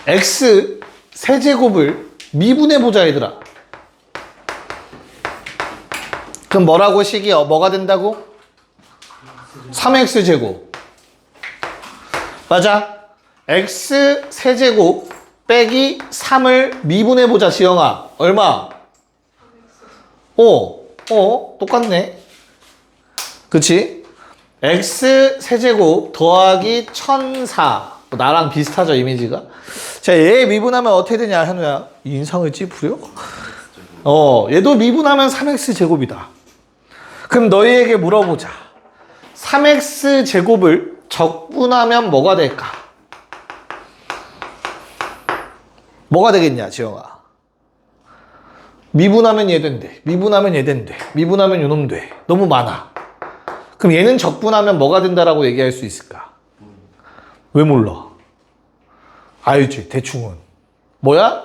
[SPEAKER 1] x 세제곱을 미분해보자, 얘들아. 그럼 뭐라고 식이 뭐가 된다고? 3x제곱. 맞아? x 세제곱 빼기 3을 미분해보자, 지영아. 얼마? 똑같네. 그치? x 세제곱 더하기 1004. 나랑 비슷하죠, 이미지가? 자, 얘 미분하면 어떻게 되냐, 현우야? 인상을 찌푸려? 얘도 미분하면 3x 제곱이다. 그럼 너희에게 물어보자. 3x 제곱을 적분하면 뭐가 될까? 뭐가 되겠냐, 지영아? 미분하면 얘 된대. 미분하면 얘 된대. 미분하면 요놈 돼. 너무 많아. 그럼 얘는 적분하면 뭐가 된다라고 얘기할 수 있을까? 왜 몰라? 알지, 대충은. 뭐야?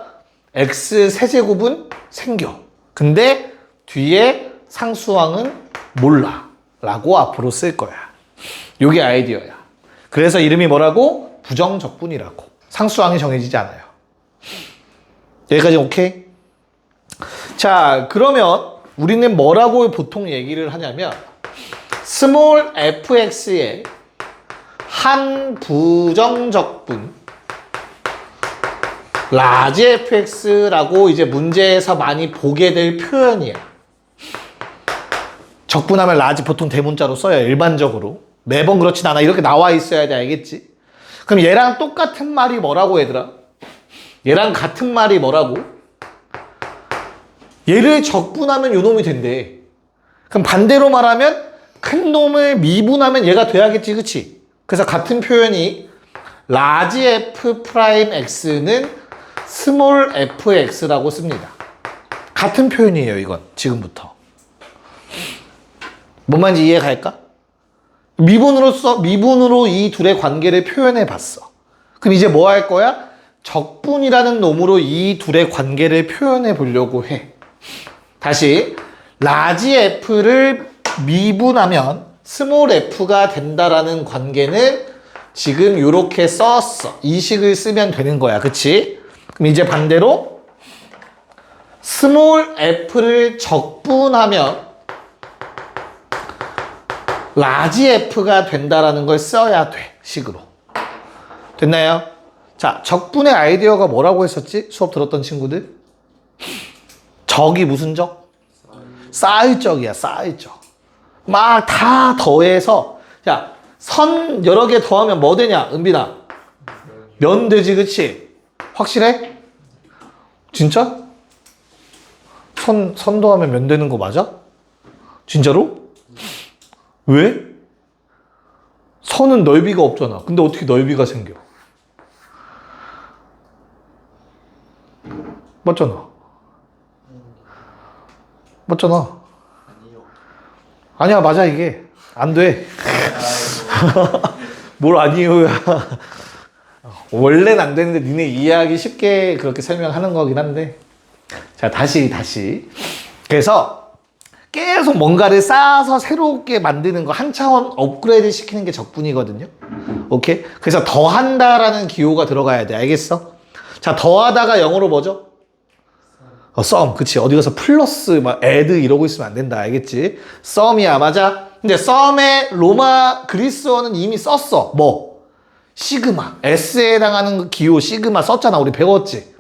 [SPEAKER 1] x 세제곱은 생겨. 근데 뒤에 상수항은 몰라. 라고 앞으로 쓸 거야. 요게 아이디어야. 그래서 이름이 뭐라고? 부정적분이라고. 상수항이 정해지지 않아요. 여기까지 오케이? 자, 그러면 우리는 뭐라고 보통 얘기를 하냐면 스몰 fx의 한 부정적분 라지 fx라고 이제 문제에서 많이 보게 될 표현이야. 적분하면 라지 보통 대문자로 써요. 일반적으로. 매번 그렇진 않아. 이렇게 나와 있어야 돼. 알겠지? 그럼 얘랑 똑같은 말이 뭐라고 얘들아? 얘랑 같은 말이 뭐라고? 얘를 적분하면 요 놈이 된대. 그럼 반대로 말하면 큰 놈을 미분하면 얘가 돼야겠지, 그치? 그래서 같은 표현이 라지 f 프라임 x는 스몰 fx라고 씁니다. 같은 표현이에요, 이건 지금부터. 뭔 말인지 이해 갈까? 미분으로 이 둘의 관계를 표현해 봤어. 그럼 이제 뭐 할 거야? 적분이라는 놈으로 이 둘의 관계를 표현해 보려고 해. 다시 라지 f를 미분하면 스몰 f가 된다라는 관계는 지금 이렇게 썼어. 이 식을 쓰면 되는 거야. 그치? 그럼 이제 반대로 스몰 f를 적분하면 라지 f가 된다라는 걸 써야 돼. 식으로. 됐나요? 자, 적분의 아이디어가 뭐라고 했었지? 수업 들었던 친구들? 적이 무슨 적? 쌓을 적이야, 쌓을 적. 막 다 더해서, 야, 선 여러 개 더하면 뭐 되냐, 은빈아? 면 되지, 그치? 확실해? 진짜? 선 더하면 면 되는 거 맞아? 진짜로? 왜? 선은 넓이가 없잖아. 근데 어떻게 넓이가 생겨? 맞잖아. 맞잖아. 아니야, 맞아, 이게. 안 돼. 뭘 아니요야. 원래는 안 되는데 니네 이해하기 쉽게 그렇게 설명하는 거긴 한데. 자, 다시. 그래서 계속 뭔가를 쌓아서 새롭게 만드는 거 한 차원 업그레이드 시키는 게 적분이거든요. 오케이? 그래서 더한다라는 기호가 들어가야 돼. 알겠어? 자, 더하다가 영어로 뭐죠? 썸. 그치. 어디 가서 플러스, 막, add 이러고 있으면 안 된다. 알겠지? 썸이야. 맞아? 근데 썸의 로마 그리스어는 이미 썼어. 뭐? 시그마. S에 해당하는 기호 시그마 썼잖아. 우리 배웠지?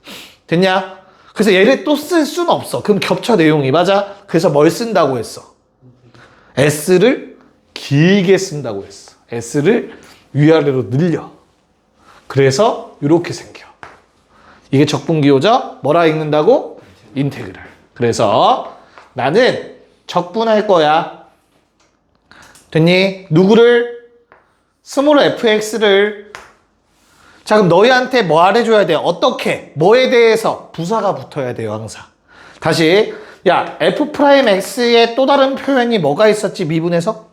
[SPEAKER 1] 됐냐? 그래서 얘를 또 쓸 수는 없어. 그럼 겹쳐 내용이. 맞아? 그래서 뭘 쓴다고 했어? S를 길게 쓴다고 했어. S를 위아래로 늘려. 그래서 이렇게 생겨. 이게 적분기호죠? 뭐라 읽는다고? 인테그랄. 그래서 나는 적분할 거야. 됐니? 누구를? 스몰 fx를. 자, 그럼 너희한테 뭐 알려줘야 돼? 어떻게? 뭐에 대해서? 부사가 붙어야 돼요, 항상. 다시. 야, f'x의 또 다른 표현이 뭐가 있었지, 미분에서?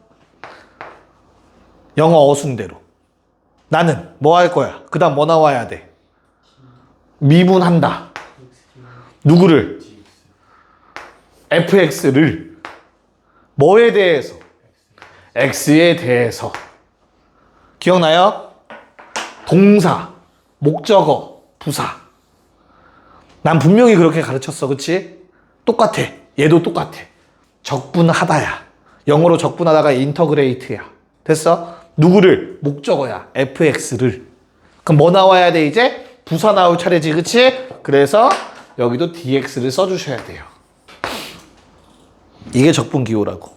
[SPEAKER 1] 영어 어순대로. 나는 뭐 할 거야? 그 다음 뭐 나와야 돼? 미분한다. 누구를? fx를. 뭐에 대해서? x에 대해서. 기억나요? 동사, 목적어, 부사. 난 분명히 그렇게 가르쳤어. 그치? 똑같아. 얘도 똑같아. 적분하다야. 영어로 적분하다가 인터그레이트야. 됐어? 누구를? 목적어야. fx를. 그럼 뭐 나와야 돼 이제? 부사 나올 차례지, 그치? 그래서 여기도 dx를 써주셔야 돼요. 이게 적분기호라고.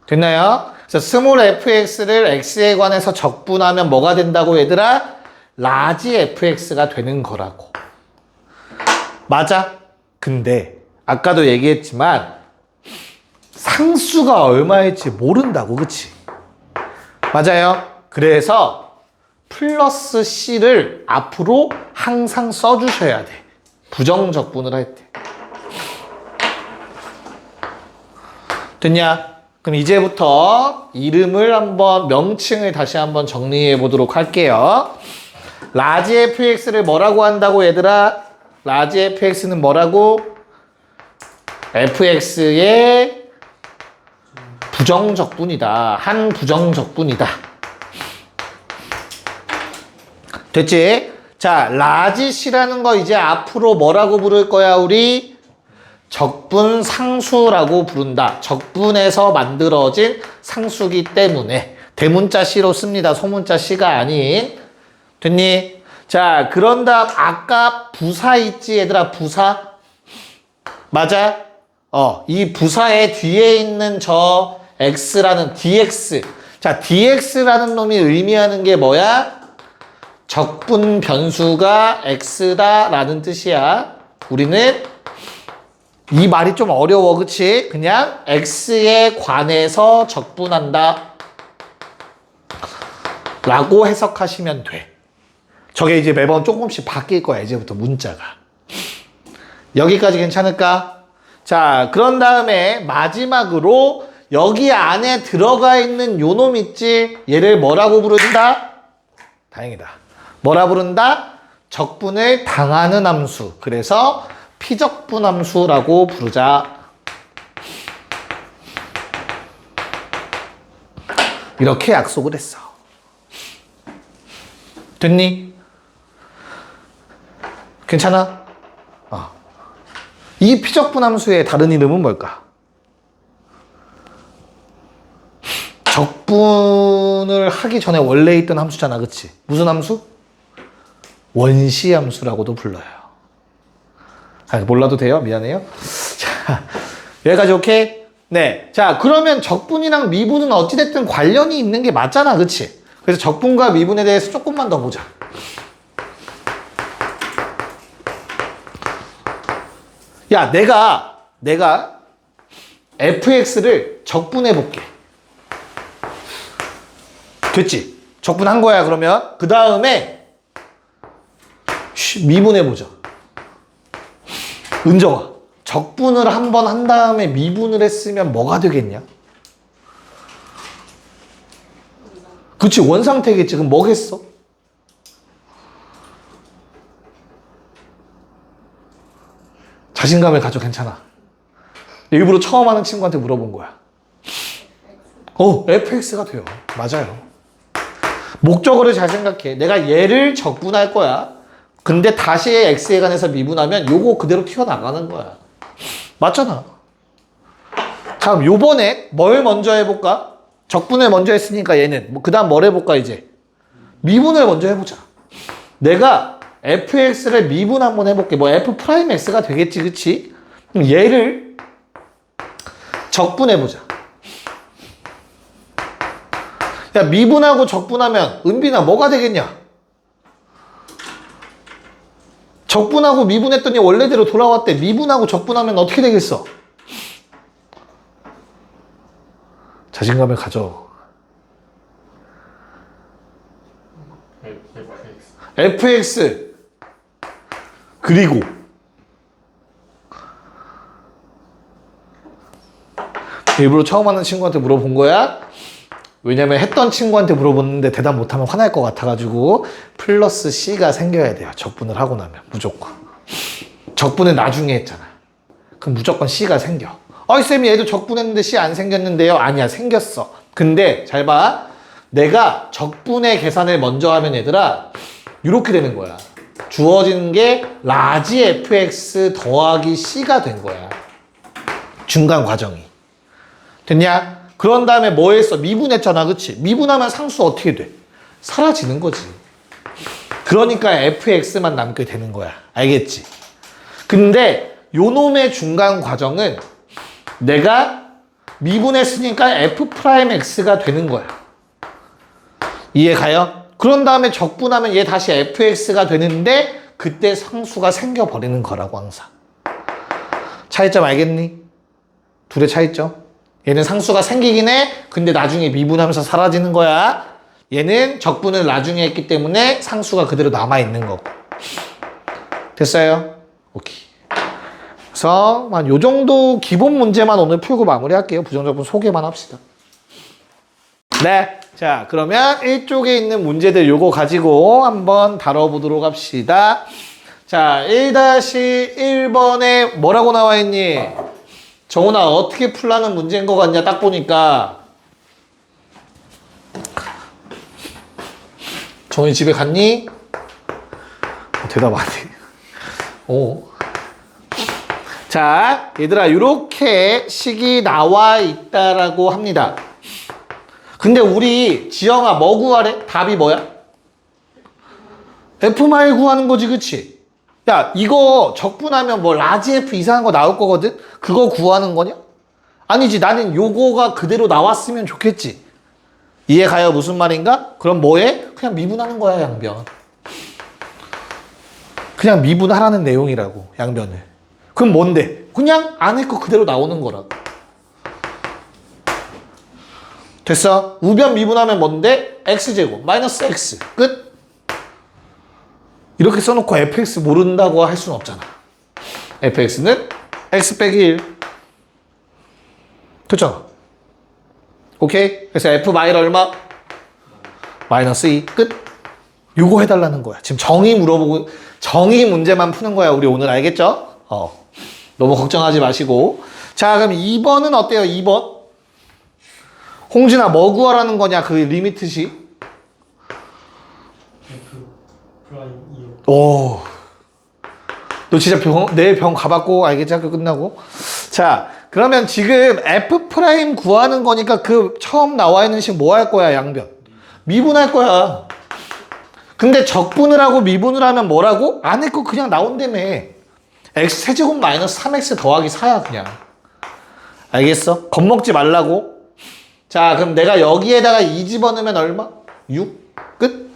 [SPEAKER 1] 됐나요? 그래서 스몰 fx를 x에 관해서 적분하면 뭐가 된다고 얘들아? 라지 fx가 되는 거라고. 맞아? 근데 아까도 얘기했지만 상수가 얼마일지 모른다고, 그치? 맞아요? 그래서 플러스 c를 앞으로 항상 써주셔야 돼. 부정적분을 할 때. 됐냐? 그럼 이제부터 이름을 한번, 명칭을 다시 한번 정리해 보도록 할게요. 라지 fx를 뭐라고 한다고 얘들아? 라지 fx는 뭐라고? fx의 부정적분이다. 한 부정적분이다. 됐지? 자, 라지 c라는 거 이제 앞으로 뭐라고 부를 거야, 우리? 적분 상수라고 부른다. 적분에서 만들어진 상수기 때문에 대문자 c로 씁니다. 소문자 c가 아닌. 됐니? 자, 그런 다음 아까 부사 있지, 얘들아? 부사? 맞아? 이 부사의 뒤에 있는 저 x라는 dx. 자, dx라는 놈이 의미하는 게 뭐야? 적분 변수가 x다라는 뜻이야. 우리는 이 말이 좀 어려워, 그치? 그냥 x에 관해서 적분한다 라고 해석하시면 돼. 저게 이제 매번 조금씩 바뀔 거야, 이제부터 문자가. 여기까지 괜찮을까? 자, 그런 다음에 마지막으로 여기 안에 들어가 있는 요 놈 있지? 얘를 뭐라고 부른다? 다행이다. 뭐라 부른다? 적분을 당하는 함수. 그래서 피적분 함수라고 부르자. 이렇게 약속을 했어. 됐니? 괜찮아? 이 피적분 함수의 다른 이름은 뭘까? 적분을 하기 전에 원래 있던 함수잖아, 그치? 무슨 함수? 원시 함수라고도 불러요. 몰라도 돼요? 미안해요. 자, 여기까지 오케이? 네. 자, 그러면 적분이랑 미분은 어찌됐든 관련이 있는 게 맞잖아, 그치? 그래서 적분과 미분에 대해서 조금만 더 보자. 야, 내가 fx를 적분해 볼게. 됐지? 적분한 거야, 그러면. 그 다음에 미분해 보자. 은정아, 적분을 한 번 한 다음에 미분을 했으면 뭐가 되겠냐? 그치, 원상태겠지. 그럼 뭐겠어? 자신감을 가져, 괜찮아. 일부러 처음 하는 친구한테 물어본 거야. fx가 돼요. 맞아요. 목적어를 잘 생각해. 내가 얘를 적분할 거야. 근데 다시 x에 관해서 미분하면 요거 그대로 튀어나가는 거야. 맞잖아. 자, 그럼 요번에 뭘 먼저 해볼까? 적분을 먼저 했으니까 얘는. 그 다음 뭘 해볼까, 이제? 미분을 먼저 해보자. 내가 fx를 미분 한번 해볼게. 뭐 f'x가 되겠지, 그치? 그럼 얘를 적분해보자. 야, 미분하고 적분하면 은빈아 뭐가 되겠냐? 적분하고 미분했더니 원래대로 돌아왔대. 미분하고 적분하면 어떻게 되겠어? 자신감을 가져. fx 그리고 일부러 처음 하는 친구한테 물어본 거야. 왜냐면 했던 친구한테 물어봤는데 대답 못하면 화날 것 같아가지고 플러스 c가 생겨야 돼요. 적분을 하고 나면 무조건. 적분은 나중에 했잖아. 그럼 무조건 c가 생겨. 쌤이 얘도 적분했는데 c 안 생겼는데요? 아니야, 생겼어. 근데 잘 봐. 내가 적분의 계산을 먼저 하면 얘들아 이렇게 되는 거야. 주어진 게 라지 fx 더하기 c가 된 거야. 중간 과정이. 됐냐? 그런 다음에 뭐 했어? 미분했잖아, 그치? 미분하면 상수 어떻게 돼? 사라지는 거지. 그러니까 fx만 남게 되는 거야. 알겠지? 근데 요놈의 중간 과정은 내가 미분했으니까 f'x가 되는 거야. 이해 가요? 그런 다음에 적분하면 얘 다시 fx가 되는데 그때 상수가 생겨버리는 거라고 항상. 차이점 알겠니? 둘의 차이점. 얘는 상수가 생기긴 해. 근데 나중에 미분하면서 사라지는 거야. 얘는 적분을 나중에 했기 때문에 상수가 그대로 남아있는 거고. 됐어요? 오케이. 그래서 요 정도 기본 문제만 오늘 풀고 마무리할게요. 부정적분 소개만 합시다. 네. 자, 그러면 이쪽에 있는 문제들 요거 가지고 한번 다뤄보도록 합시다. 자, 1-1번에 뭐라고 나와 있니? 정훈아, 어떻게 풀라는 문제인 것 같냐, 딱 보니까. 정훈이 집에 갔니? 대답 안 해. 오. 자, 얘들아, 이렇게 식이 나와 있다라고 합니다. 근데 우리 지영아 뭐 구하래? 답이 뭐야? F마일 구하는 거지, 그치? 야, 이거 적분하면 뭐 라지 F 이상한 거 나올 거거든? 그거 구하는 거냐? 아니지, 나는 요거가 그대로 나왔으면 좋겠지. 이해 가요? 무슨 말인가? 그럼 뭐해? 그냥 미분하는 거야, 양변. 그냥 미분하라는 내용이라고, 양변을. 그럼 뭔데? 그냥 안에 거 그대로 나오는 거라고. 됐어? 우변 미분하면 뭔데? x제곱 마이너스 x 끝. 이렇게 써놓고 fx 모른다고 할 수는 없잖아. fx는 x 빼기 1. 됐죠? 오케이? 그래서 f 마일 얼마? 마이너스 2 끝. 요거 해달라는 거야. 지금 정의 물어보고 정의 문제만 푸는 거야. 우리 오늘 알겠죠? 너무 걱정하지 마시고. 자, 그럼 2번은 어때요? 2번. 홍진아, 뭐 구하라는 거냐? 그 리미트식. 오. 너 진짜 내일 병 가봤고, 알겠지? 학교 끝나고. 자, 그러면 지금 F 프라임 구하는 거니까 그 처음 나와 있는 식 뭐 할 거야, 양변? 미분할 거야. 근데 적분을 하고 미분을 하면 뭐라고? 안에 거 그냥 나온다며. x 세제곱 마이너스 3x 더하기 4야, 그냥. 알겠어? 겁먹지 말라고. 자, 그럼 내가 여기에다가 2 집어넣으면 얼마? 6? 끝?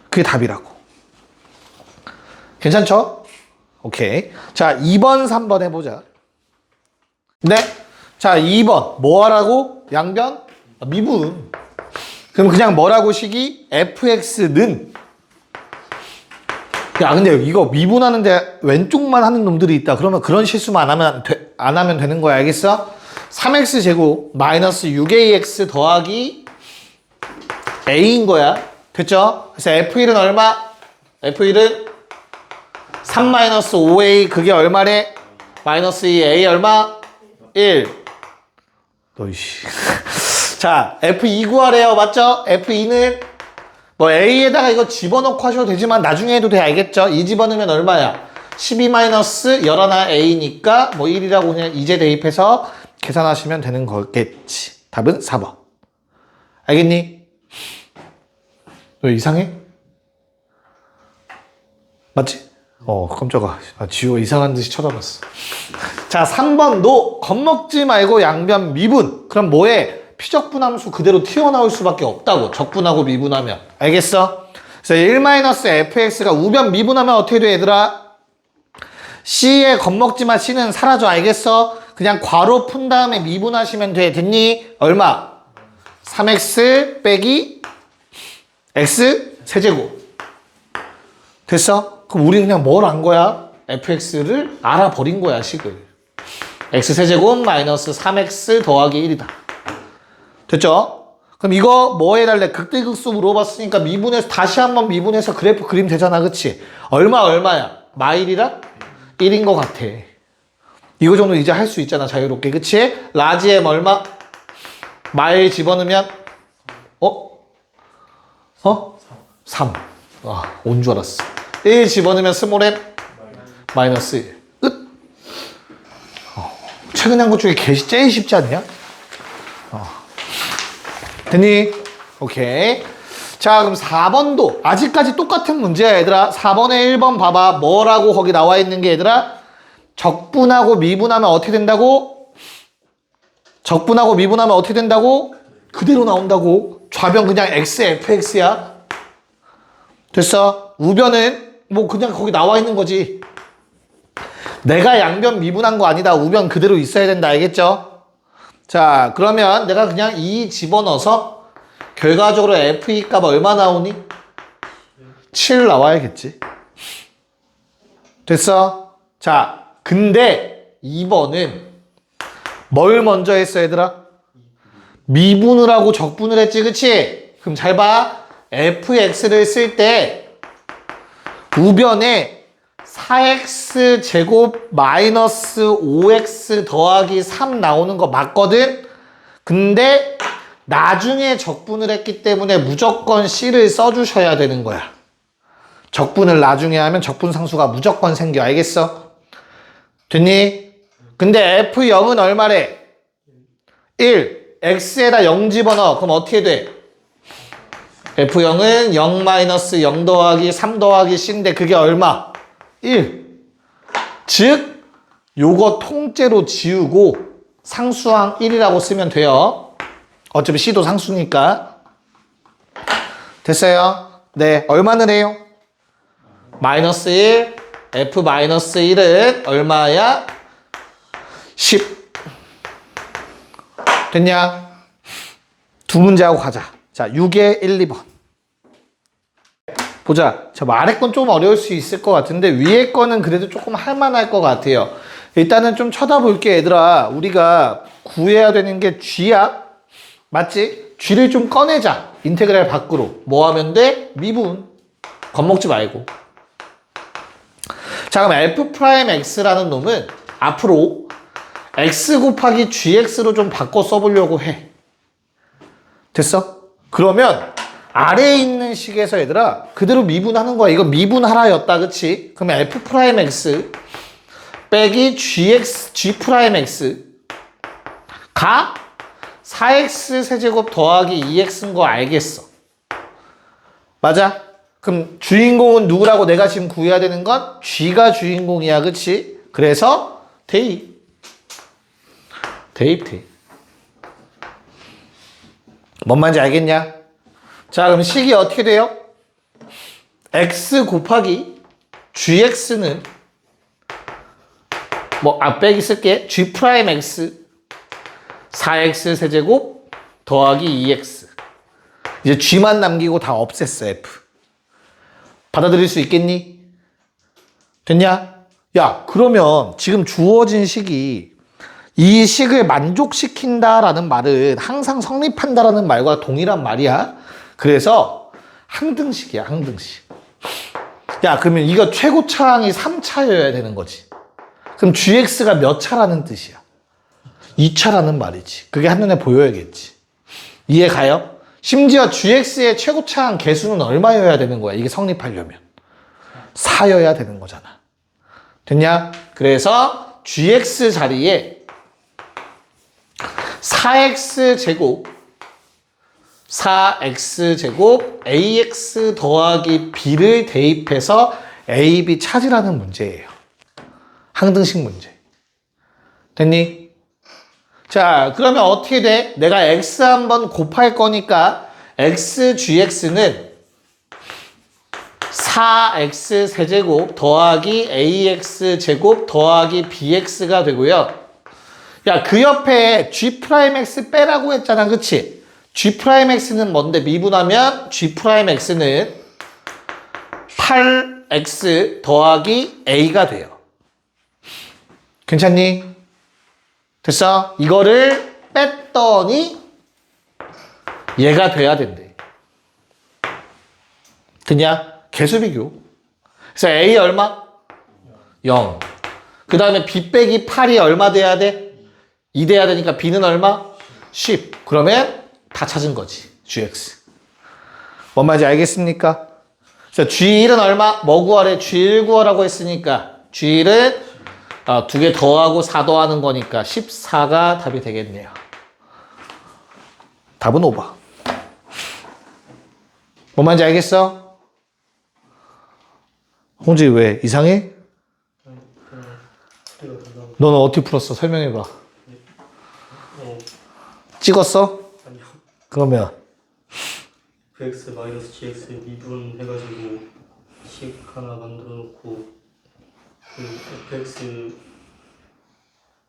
[SPEAKER 1] 그게 답이라고. 괜찮죠? 오케이. 자, 2번, 3번 해보자. 네. 자, 2번. 뭐 하라고? 양변? 미분. 그럼 그냥 뭐라고 식이? fx는. 야, 근데 이거 미분하는데 왼쪽만 하는 놈들이 있다. 그러면 그런 실수만 안 하면 되는 거야. 알겠어? 3x 제곱 마이너스 6ax 더하기 a인 거야. 됐죠? 그래서 f1은 얼마? f1은 3 마이너스 5a 그게 얼마래? 마이너스 2a 얼마? 1. 너이씨. 자, f2 구하래요. 맞죠? f2는 뭐 a에다가 이거 집어넣고 하셔도 되지만 나중에 해도 돼. 알겠죠? 2 집어넣으면 얼마야? 12 마이너스 11a니까 뭐 1이라고 그냥 이제 대입해서 계산하시면 되는 거겠지. 답은 4번. 알겠니? 왜 이상해? 맞지? 깜짝아. 지호 이상한 듯이 쳐다봤어. 자, 3번도 겁먹지 말고 양변 미분. 그럼 뭐해? 피적분함수 그대로 튀어나올 수밖에 없다고. 적분하고 미분하면. 알겠어? 그래서 1-fx가 우변 미분하면 어떻게 돼, 얘들아? C에 겁먹지 마. C는 사라져. 알겠어? 그냥 괄호 푼 다음에 미분하시면 돼. 됐니? 얼마? 3x 빼기 x 세제곱. 됐어? 그럼 우리 그냥 뭘 안 거야? fx를 알아버린 거야, 식을. x 세제곱 마이너스 3x 더하기 1이다. 됐죠? 그럼 이거 뭐 해달래? 극대극소 물어봤으니까 미분해서 다시 한번 미분해서 그래프 그림 되잖아. 그치? 얼마야? 마일이랑 1인 것 같아. 이거 정도 이제 할 수 있잖아. 자유롭게. 그치? 라지 M 얼마? 마일 집어넣으면 3. 온 줄 알았어. 1 집어넣으면 스몰 M 마이너스 1. 끝. 최근에 한 것 중에 제일 쉽지 않냐? 됐니? 오케이. 자, 그럼 4번도 아직까지 똑같은 문제야, 얘들아. 4번에 1번 봐봐. 뭐라고 거기 나와 있는 게, 얘들아? 적분하고 미분하면 어떻게 된다고? 적분하고 미분하면 어떻게 된다고? 그대로 나온다고. 좌변 그냥 x, fx야. 됐어? 우변은 뭐 그냥 거기 나와 있는 거지. 내가 양변 미분한 거 아니다. 우변 그대로 있어야 된다. 알겠죠? 자, 그러면 내가 그냥 2 집어넣어서 결과적으로 f2 값 얼마 나오니? 7 나와야겠지. 됐어? 자, 근데 2번은 뭘 먼저 했어, 얘들아? 미분을 하고 적분을 했지, 그치? 그럼 잘 봐. fx를 쓸 때 우변에 4x 제곱 마이너스 5x 더하기 3 나오는 거 맞거든? 근데 나중에 적분을 했기 때문에 무조건 c를 써주셔야 되는 거야. 적분을 나중에 하면 적분 상수가 무조건 생겨. 알겠어? 됐니? 근데 f0은 얼마래? 1. x에다 0 집어넣어. 그럼 어떻게 돼? f0은 0-0 더하기 3 더하기 c인데 그게 얼마? 1. 즉 요거 통째로 지우고 상수항 1이라고 쓰면 돼요. 어차피 c도 상수니까. 됐어요? 네, 얼마는 해요? 마이너스 1, f-1은 얼마야? 10. 됐냐? 두 문제 하고 가자. 자, 6에 1, 2번. 보자. 저 아래 건 좀 어려울 수 있을 것 같은데 위에 거는 그래도 조금 할만할 것 같아요. 일단은 좀 쳐다볼게, 얘들아. 우리가 구해야 되는 게 g야. 맞지? g를 좀 꺼내자. 인테그랄 밖으로. 뭐 하면 돼? 미분. 겁먹지 말고. 자, 그럼 f'x라는 놈은 앞으로 x 곱하기 gx로 좀 바꿔 써보려고 해. 됐어? 그러면 아래에 있는 식에서 얘들아 그대로 미분하는 거야. 이거 미분하라였다, 그치? 그러면 f'x 빼기 g'x가 4x 세제곱 더하기 2x인 거 알겠어. 맞아? 그럼 주인공은 누구라고 내가 지금 구해야 되는 건 g가 주인공이야, 그치? 그래서 대입. 뭔 말인지 알겠냐? 자, 그럼 식이 어떻게 돼요? x 곱하기 gx는 빼기 쓸게. g'x 4x 세제곱 더하기 2x. 이제 g만 남기고 다 없앴어, f. 받아들일 수 있겠니? 됐냐? 야, 그러면 지금 주어진 식이 이 식을 만족시킨다라는 말은 항상 성립한다라는 말과 동일한 말이야. 그래서 항등식이야, 항등식. 야, 그러면 이거 최고차항이 3차여야 되는 거지. 그럼 gx가 몇 차라는 뜻이야? 2차라는 말이지. 그게 한눈에 보여야겠지. 이해 가요? 심지어 gx의 최고차항 개수는 얼마여야 되는 거야? 이게 성립하려면 4여야 되는 거잖아. 됐냐? 그래서 gx 자리에 4x 제곱 ax 더하기 b를 대입해서 a, b 찾으라는 문제예요. 항등식 문제. 됐니? 자, 그러면 어떻게 돼? 내가 x 한번 곱할 거니까 x gx는 4x 세제곱 더하기 ax 제곱 더하기 bx가 되고요. 야, 그 옆에 g'x 빼라고 했잖아, 그치? g'x는 뭔데? 미분하면 g'x는 8x 더하기 a가 돼요. 괜찮니? 됐어? 이거를 뺐더니 얘가 돼야 된대. 됐냐? 개수비교. 그래서 a 얼마? 0. 그 다음에 b 빼기 8이 얼마 돼야 돼? 2 돼야 되니까 b는 얼마? 10. 그러면 다 찾은 거지. gx. 뭔 말인지 알겠습니까? 그래서 g1은 얼마? 뭐 구하래? g1 구하라고 했으니까 g1은 2개 더하고 4 더하는 거니까 14가 답이 되겠네요. 답은 5번. 뭔 말인지 알겠어? 홍지 왜? 이상해?
[SPEAKER 2] 아니 그냥 소리가 달라고.
[SPEAKER 1] 너는 어떻게 풀었어? 설명해봐.
[SPEAKER 2] 어
[SPEAKER 1] 찍었어?
[SPEAKER 2] 아니요.
[SPEAKER 1] 그러면
[SPEAKER 2] fx 마이너스 gx 미분 해가지고 식 하나 만들어 놓고 그 fx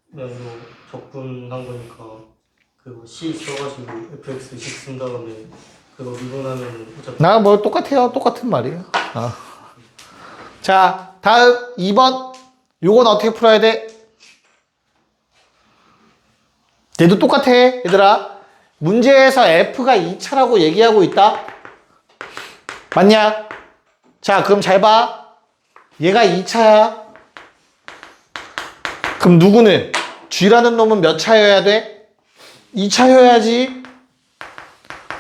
[SPEAKER 2] 면으로 적분한 거니까 그거 c 써가지고 fx 식 쓴 다음에 그거 미분하면 어차피
[SPEAKER 1] 나 뭐 똑같아요. 똑같은 말이에요. 자, 다음 2번. 요건 어떻게 풀어야 돼? 얘도 똑같아, 얘들아. 문제에서 F가 2차라고 얘기하고 있다. 맞냐? 자, 그럼 잘 봐. 얘가 2차야. 그럼 누구는? G라는 놈은 몇 차여야 돼? 2차여야지.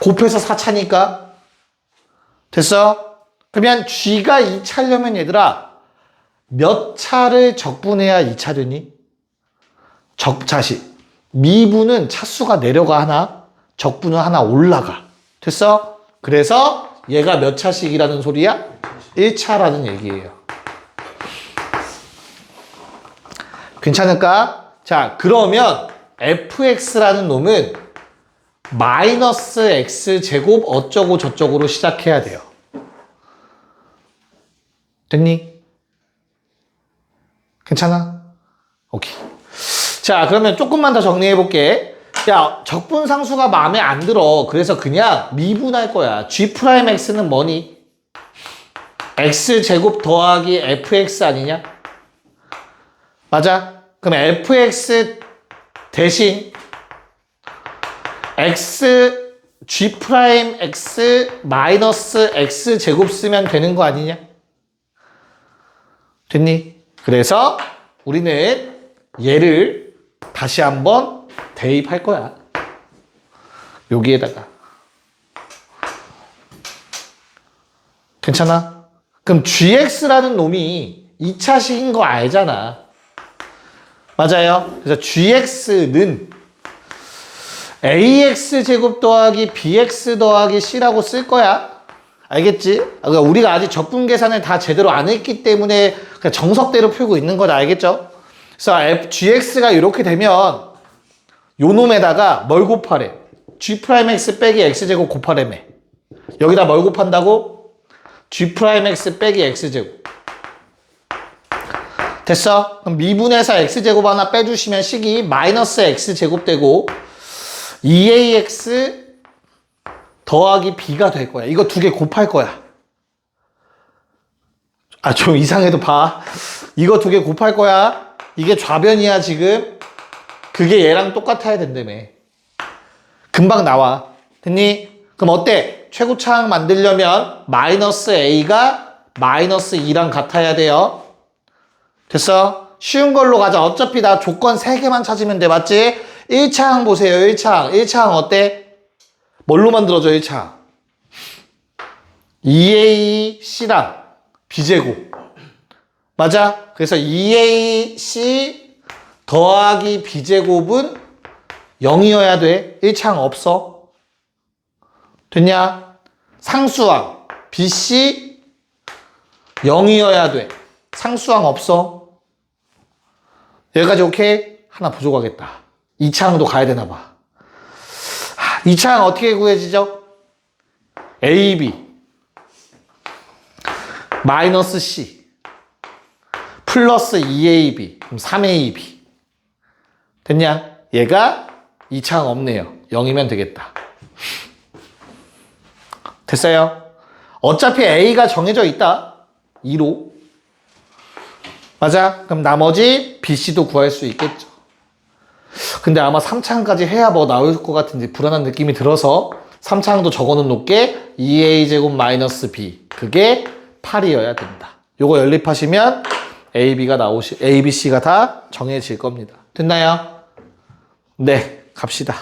[SPEAKER 1] 곱해서 4차니까. 됐어? 그러면 G가 2차려면 얘들아 몇 차를 적분해야 2차 되니? 적차식. 미분은 차수가 내려가 하나, 적분은 하나 올라가. 됐어? 그래서 얘가 몇 차씩이라는 소리야? 1차라는 얘기예요. 괜찮을까? 자, 그러면 fx라는 놈은 마이너스 x제곱 어쩌고 저쩌고로 시작해야 돼요. 됐니? 괜찮아? 오케이. 자, 그러면 조금만 더 정리해 볼게. 야, 적분상수가 마음에 안 들어. 그래서 그냥 미분할 거야. G'X는 뭐니? X제곱 더하기 fx 아니냐? 맞아? 그럼 fx 대신 G'X 마이너스 X제곱 쓰면 되는 거 아니냐? 됐니? 그래서 우리는 얘를 다시 한번 대입할 거야. 여기에다가. 괜찮아? 그럼 GX라는 놈이 2차식인 거 알잖아. 맞아요? 그래서 GX는 AX제곱 더하기 BX 더하기 C라고 쓸 거야. 알겠지? 그러니까 우리가 아직 적분 계산을 다 제대로 안 했기 때문에 그냥 정석대로 풀고 있는 거다. 알겠죠? 그래서 GX가 이렇게 되면 요 놈에다가 뭘 곱하래? G'X 빼기 X제곱 곱하래며. 여기다 뭘 곱한다고? G'X 빼기 X제곱. 됐어? 그럼 미분해서 X제곱 하나 빼주시면 식이 마이너스 X제곱 되고 2AX 더하기 B가 될 거야. 이거 두 개 곱할 거야. 아, 좀 이상해도 봐. 이거 두 개 곱할 거야. 이게 좌변이야, 지금. 그게 얘랑 똑같아야 된다며. 금방 나와. 됐니? 그럼 어때? 최고차항 만들려면 마이너스 A가 마이너스 2랑 같아야 돼요. 됐어? 쉬운 걸로 가자. 어차피 나 조건 3개만 찾으면 돼. 맞지? 1차항 보세요. 1차항. 1차항 어때? 뭘로 만들어져, 1차항? 2AC랑 B제곱. 맞아? 그래서 2AC 더하기 B제곱은 0이어야 돼. 1차항 없어. 됐냐? 상수항 BC 0이어야 돼. 상수항 없어. 여기까지 오케이? 하나 부족하겠다. 2차항도 가야 되나 봐. 2차항 어떻게 구해지죠? AB 마이너스 C 플러스 2AB 그럼 3AB 됐냐? 얘가 2차항 없네요. 0이면 되겠다. 됐어요? 어차피 A가 정해져 있다. 2로. 맞아? 그럼 나머지 BC도 구할 수 있겠죠. 근데 아마 3차항까지 해야 뭐 나올 것 같은데 불안한 느낌이 들어서 3차항도 적어놓은 높게 2a제곱 마이너스 b 그게 8이어야 된다. 요거 연립하시면 A, B, C가 다 정해질 겁니다. 됐나요? 네, 갑시다.